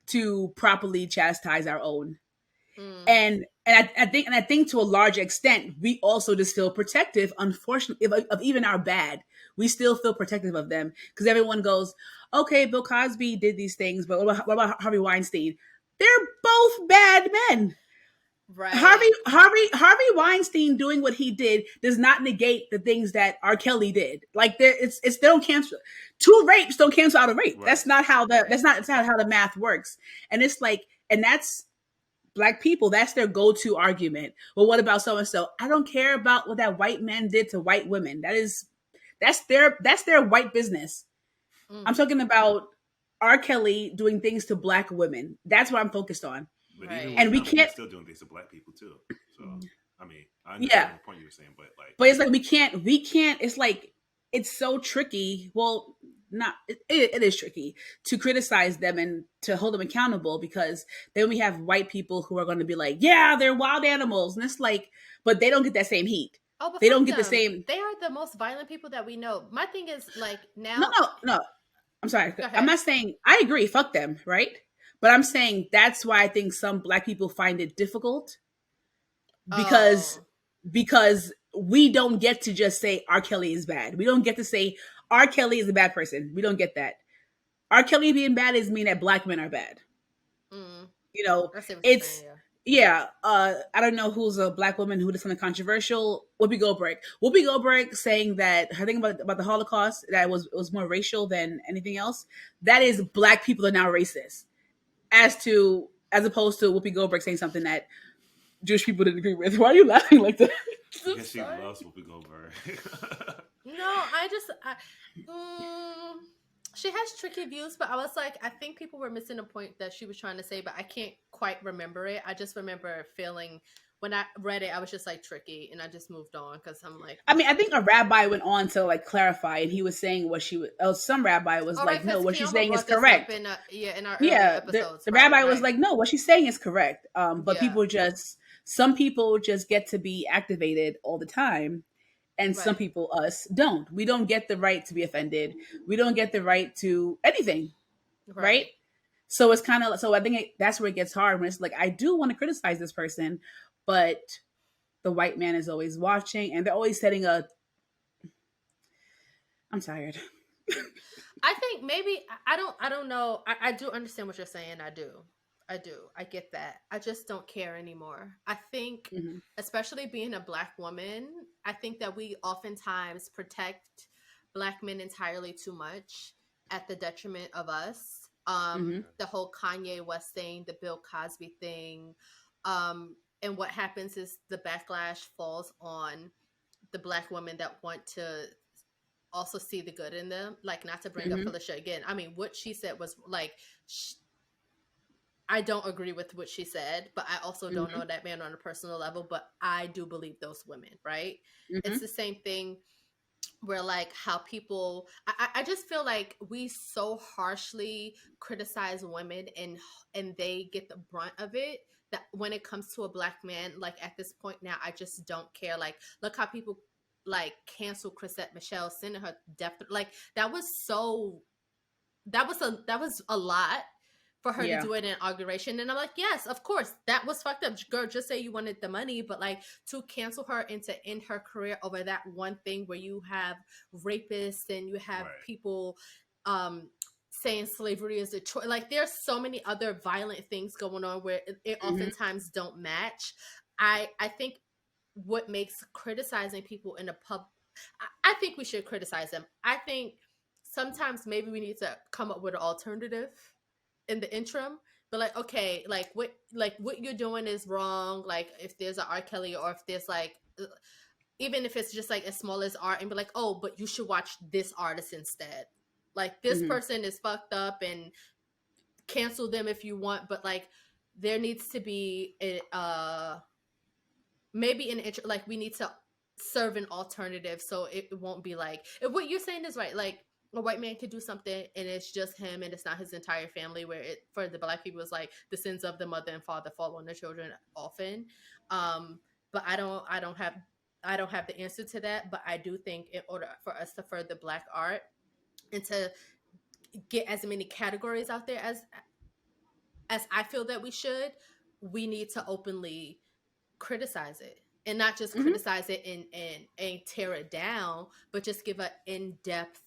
to properly chastise our own. Mm. And I think to a large extent we also just feel protective, unfortunately, of even our bad. We still feel protective of them because everyone goes, okay, Bill Cosby did these things, but what about Harvey Weinstein? They're both bad men. Right. Harvey Weinstein doing what he did does not negate the things that R. Kelly did. Like it's they don't cancel two rapes, don't cancel out a rape. Right. That's not how that's not how the math works. And it's like, and that's black people, that's their go-to argument. Well, what about so and so? I don't care about what that white man did to white women. That's their white business. Mm. I'm talking about R. Kelly doing things to black women. That's what I'm focused on. But Right. even And with we him, he was can't. still doing things to black people too. So I mean, I Yeah, understand the point you were saying, but like, but it's like we can't. It's like it's so tricky. Well, not it is tricky to criticize them and to hold them accountable, because then we have white people who are going to be like, yeah, they're wild animals, and it's like, but they don't get that same heat. Oh, but They don't fuck get the them. same. They are the most violent people that we know. My thing is like No, now. no, no. I'm sorry. Go I'm ahead. not saying I agree. Fuck them, right? But I'm saying that's why I think some black people find it difficult because Oh. because we don't get to just say R. Kelly is bad. We don't get to say R. Kelly is a bad person. We don't get that. R. Kelly being bad is mean that black men are bad. Mm. You know, I see what you're it's saying. Yeah. yeah. I don't know who's a black woman who did something controversial. Whoopi Goldberg. Whoopi Goldberg saying that her thing about the Holocaust, that was more racial than anything else. That is black people are now racist, as opposed to Whoopi Goldberg saying something that Jewish people didn't agree with. Why are you laughing like that? because she loves Whoopi Goldberg. No, she has tricky views, but I was like, I think people were missing a point that she was trying to say, but I can't quite remember it. I just remember feeling when I read it, I was just like tricky, and I just moved on because I'm like, I mean, I think a rabbi went on to like clarify, and he was saying what she was. Oh, some rabbi was all right, like, "No, because what she's Kioma saying is brought this up correct." in in our earlier Yeah, episodes. the Right, rabbi was right, like, "No, what she's saying is correct." But yeah, some people just get to be activated all the time, and some right, people, us, don't. We don't get the right to be offended. We don't get the right to anything, right? right. So it's kind of so. I think that's where it gets hard when it's like, I do want to criticize this person, but the white man is always watching, and they're always setting a. I'm tired. I think maybe I don't know. I do understand what you're saying. I do. I get that. I just don't care anymore. I think, Mm-hmm. especially being a black woman, I think that we oftentimes protect black men entirely too much at the detriment of us. Mm-hmm. The whole Kanye West thing, the Bill Cosby thing, and what happens is the backlash falls on the black women that want to also see the good in them. Like, not to bring up Mm-hmm. Felicia again. I mean, what she said was like, I don't agree with what she said, but I also don't Mm-hmm. know that man on a personal level, but I do believe those women, right? Mm-hmm. It's the same thing where like how people I just feel like we so harshly criticize women and they get the brunt of it, that when it comes to a black man, like at this point now, I just don't care. Like, look how people like cancel Chrisette Michelle, sending her death, like that was a lot for her to Yeah. do it in inauguration. And I'm like, yes, of course, that was fucked up. Girl, just say you wanted the money, but like to cancel her and to end her career over that one thing where you have rapists and you have Right. people saying slavery is a choice. Like, there's so many other violent things going on where it Mm-hmm. oftentimes don't match. I think what makes criticizing people in a pub, I think we should criticize them. I think sometimes maybe we need to come up with an alternative in the interim, but like, okay, like what you're doing is wrong. Like, if there's an R. Kelly, or if there's like even if it's just like as small as art, and be like, oh, but you should watch this artist instead. Like this person is fucked up, and cancel them if you want, but like there needs to be maybe an like we need to serve an alternative, so it won't be like, if what you're saying is right, like a white man could do something and it's just him and it's not his entire family, where it for the black people is like the sins of the mother and father fall on the children often. But I don't have the answer to that, but I do think in order for us to further black art and to get as many categories out there as I feel that we should, we need to openly criticize it, and not just criticize it and tear it down, but just give an in-depth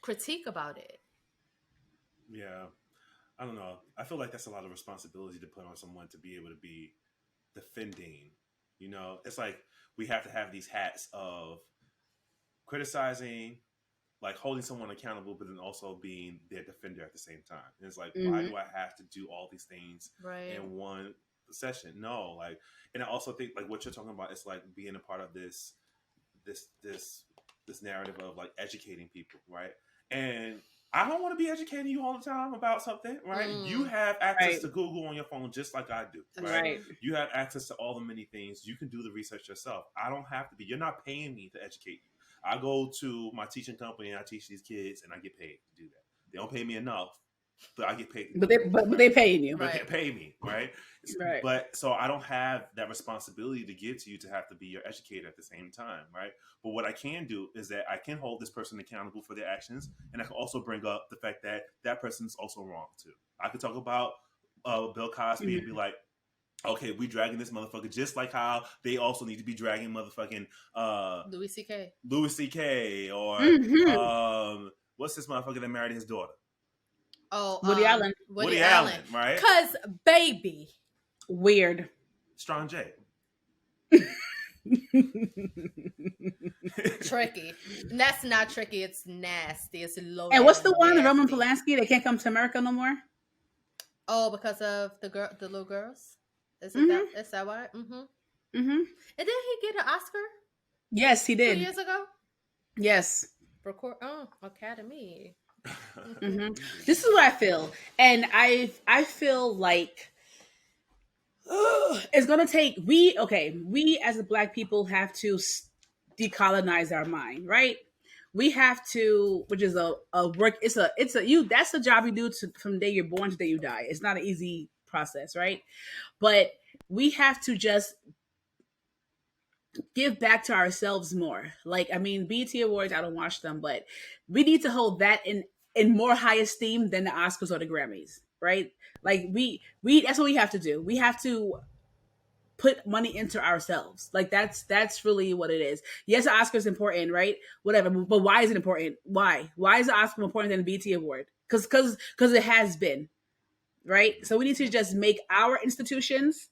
critique about it. Yeah, I don't know. I feel like that's a lot of responsibility to put on someone to be able to be defending. You know, it's like we have to have these hats of criticizing, like holding someone accountable, but then also being their defender at the same time. And it's like, why do I have to do all these things in one session? No, like, and I also think like what you're talking about is like being a part of this narrative of like educating people, right? And I don't want to be educating you all the time about something, right? You have access to Google on your phone just like I do, right? You have access to all the many things. You can do the research yourself. I don't have to be. You're not paying me to educate you. I go to my teaching company and I teach these kids and I get paid to do that. They don't pay me enough, but I get paid. But they're paying you. But they pay me, right? Right. But so I don't have that responsibility to give to you to have to be your educator at the same time, right? But what I can do is that I can hold this person accountable for their actions, and I can also bring up the fact that that person's also wrong too. I could talk about Bill Cosby and be like, okay, we dragging this motherfucker just like how they also need to be dragging motherfucking Louis C.K. or what's this motherfucker that married his daughter? Oh, Woody Allen. Woody Allen, right? Cause baby, weird. Strong J. Tricky. And that's not tricky. It's nasty. It's low. And what's the one, Roman Polanski? They can't come to America no more. Oh, because of the little girls. Is that why? And didn't he get an Oscar? Yes, he did. 2 years ago. Yes. Academy. This is what I feel, and I feel like it's gonna take we as the Black people have to decolonize our mind, right? We have to, which is a work. It's a that's a job you do from the day you're born to the day you die. It's not an easy process, right? But we have to just give back to ourselves more. Like, I mean, BET Awards, I don't watch them, but we need to hold that in more high esteem than the Oscars or the Grammys, right? Like we that's what we have to do. We have to put money into ourselves. Like that's really what it is. Yes, the Oscar's important, right? Whatever. But why is it important? Why is the Oscar more important than the BET Award? Because it has been, right? So we need to just make our institutions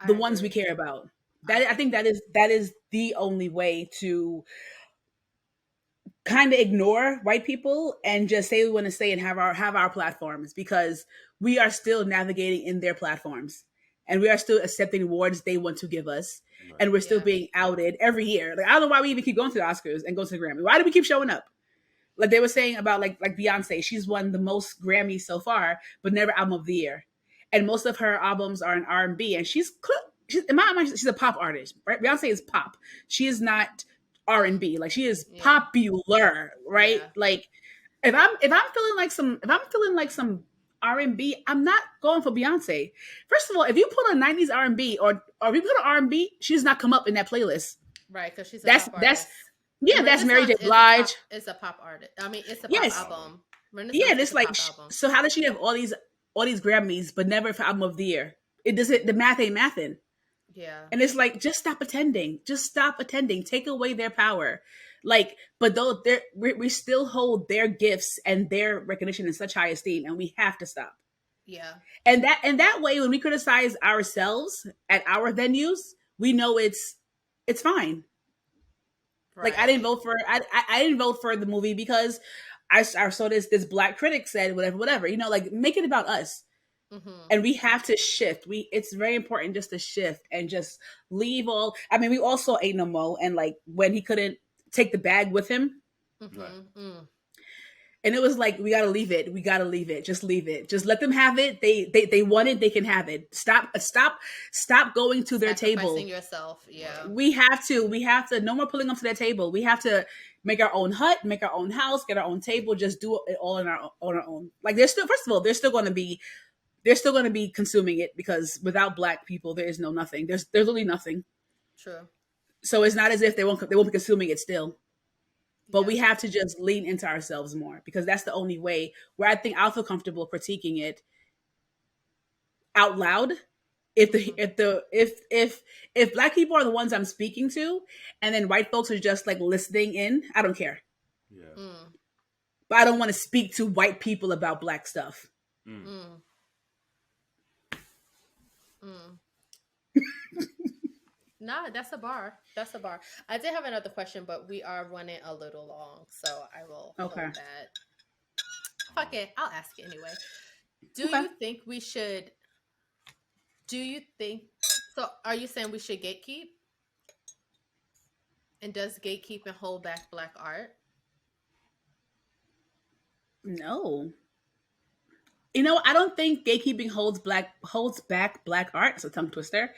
the ones we care about. I think that is the only way to kind of ignore white people and just say we want to stay and have our platforms, because we are still navigating in their platforms and we are still accepting awards they want to give us, and we're still being outed every year. Like, I don't know why we even keep going to the Oscars and go to the Grammy. Why do we keep showing up? Like they were saying about like Beyonce, she's won the most Grammys so far, but never album of the year, and most of her albums are in R&B, and she's in my mind, she's a pop artist, right? Beyonce is pop. She is not R&B. Like, she is popular, right? Yeah. Like, if I'm feeling like some R&B, I'm not going for Beyonce. First of all, if you put on 90s R&B or if you put on R&B, she does not come up in that playlist. Right, because she's a pop artist. That's Mary J. Blige. It's a pop artist. I mean, it's a pop album. It's like, so how does she have all these Grammys but never for album of the year? It doesn't. The math ain't mathin'. Yeah. And it's like, just stop attending. Take away their power. Like, but though we still hold their gifts and their recognition in such high esteem, and we have to stop. Yeah. And that way, when we criticize ourselves at our venues, we know it's fine. Right. Like, I didn't vote for the movie because I saw this Black critic said whatever, you know, like, make it about us. And we have to shift. It's very important just to shift and just leave all. I mean, we also ate no more, and like when he couldn't take the bag with him, and it was like we gotta leave it. We gotta leave it. Just leave it. Just let them have it. They want it. They can have it. Stop going to their table. Sacrificing yourself. Yeah. We have to. We have to. No more pulling up to their table. We have to make our own hut, make our own house, get our own table. Just do it all on our own. Like there's still, first of all, they're still going to be consuming it because without Black people, there is no nothing. There's literally nothing. True. So it's not as if they won't be consuming it still. But we have to just lean into ourselves more because that's the only way where I think I'll feel comfortable critiquing it out loud. If Black people are the ones I'm speaking to, and then white folks are just like listening in, I don't care. Yeah. But I don't want to speak to white people about Black stuff. Nah, that's a bar. That's a bar. I did have another question, but we are running a little long, so I will hold that. Fuck it, I'll ask it anyway. Do you think we should? Do you think so? Are you saying we should gatekeep? And does gatekeeping hold back Black art? No. You know, I don't think gatekeeping holds back Black art. It's a tongue twister,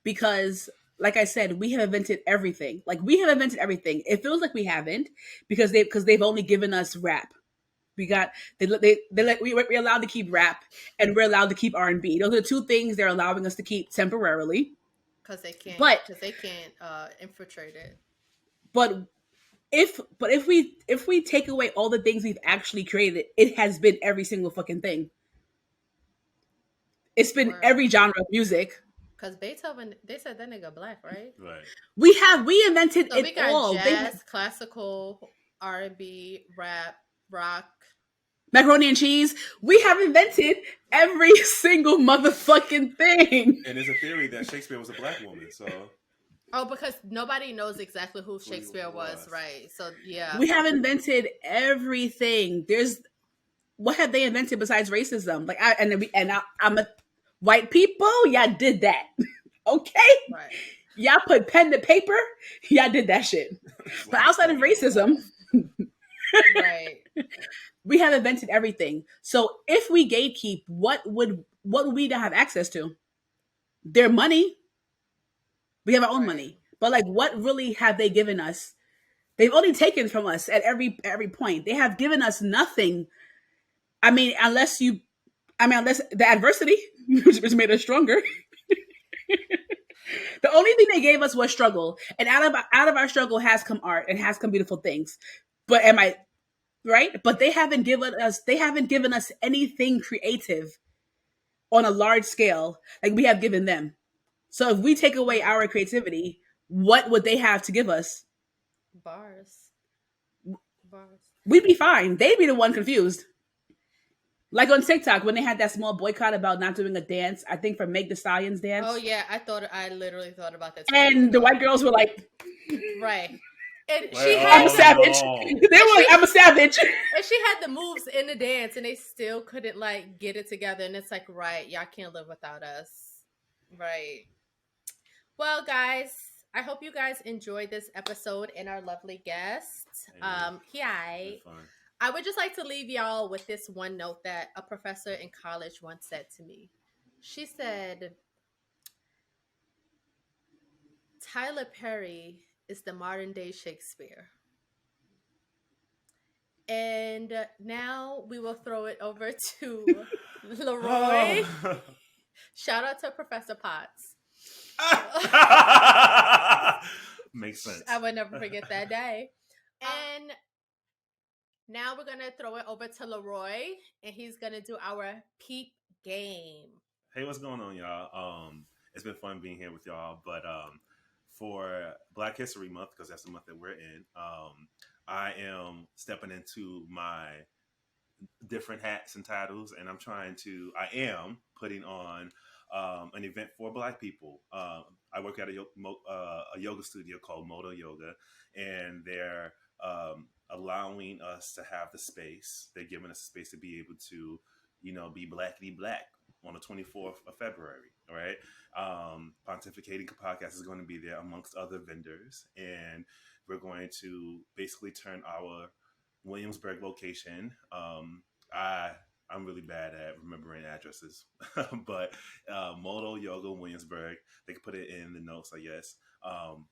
because, like I said, we have invented everything. Like we have invented everything. It feels like we haven't because they've only given us rap. We're allowed to keep rap and we're allowed to keep R&B. Those are the two things they're allowing us to keep temporarily. Because they can't. Infiltrate it. But if we take away all the things we've actually created, it has been every single fucking thing. It's been every genre of music. Because Beethoven, they said that nigga Black, right? Right. We invented it all. We got jazz, classical, R&B, rap, rock, macaroni and cheese. We have invented every single motherfucking thing. And there's a theory that Shakespeare was a Black woman, so. Oh, because nobody knows exactly who Shakespeare was, right? So yeah, we have invented everything. What have they invented besides racism? Like I'm a white people. Y'all did that, okay? Right. Y'all put pen to paper. Y'all did that shit. But outside of racism, right, we have invented everything. So if we gatekeep, what would we not have access to? Their money. We have our own money, but like, what really have they given us? They've only taken from us at every point. They have given us nothing. I mean, unless the adversity, which made us stronger. The only thing they gave us was struggle, and out of our struggle has come art and has come beautiful things. But am I right? But they haven't given us anything creative on a large scale like we have given them. So if we take away our creativity, what would they have to give us? Bars. We'd be fine. They'd be the one confused. Like on TikTok, when they had that small boycott about not doing a dance, I think for Meg Thee Stallion's dance. Oh yeah, I literally thought about that. And the white girls were like, right. And I'm a savage. They were like, I'm a savage. And she had the moves in the dance, and they still couldn't like get it together. And it's like, right, y'all can't live without us, right? Well, guys, I hope you guys enjoyed this episode and our lovely guest. I would just like to leave y'all with this one note that a professor in college once said to me. She said, Tyler Perry is the modern day Shakespeare. And now we will throw it over to Leroy. Shout out to Professor Potts. Makes sense. I would never forget that day. And now we're gonna throw it over to Leroy, and he's gonna do our peep game. Hey, what's going on, y'all? It's been fun being here with y'all, but for Black History Month, because that's the month that we're in, I am stepping into my different hats and titles, and I am putting on an event for Black people. I work at a yoga studio called Moda Yoga, and they're allowing us to have the space. They're giving us a space to be able to, be blackity black. on the 24th of February. All right. Pontificating Podcast is going to be there amongst other vendors. And we're going to basically turn our Williamsburg location. I'm really bad at remembering addresses, but Moda Yoga Williamsburg, they can put it in the notes, I guess. On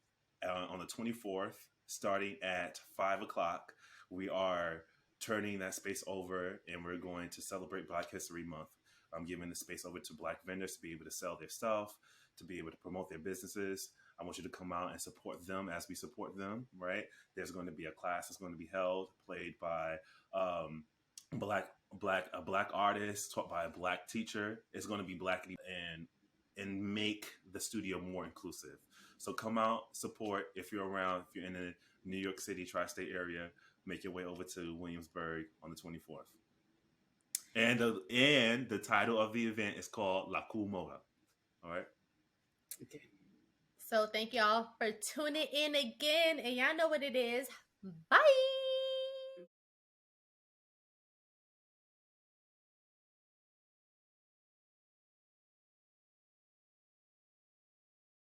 the 24th, starting at 5 o'clock, we are turning that space over and we're going to celebrate Black History Month. I'm giving the space over to Black vendors to be able to sell their stuff, to be able to promote their businesses. I want you to come out and support them as we support them, right? There's going to be a class that's going to be held, played by a black artist, taught by a Black teacher. It's going to be Black and make the studio more inclusive. So come out, support. If you're around, if you're in the New York City tri-state area, make your way over to Williamsburg on the 24th. And the title of the event is called Lakou Modo. All right. Okay. So thank y'all for tuning in again. And y'all know what it is. Bye.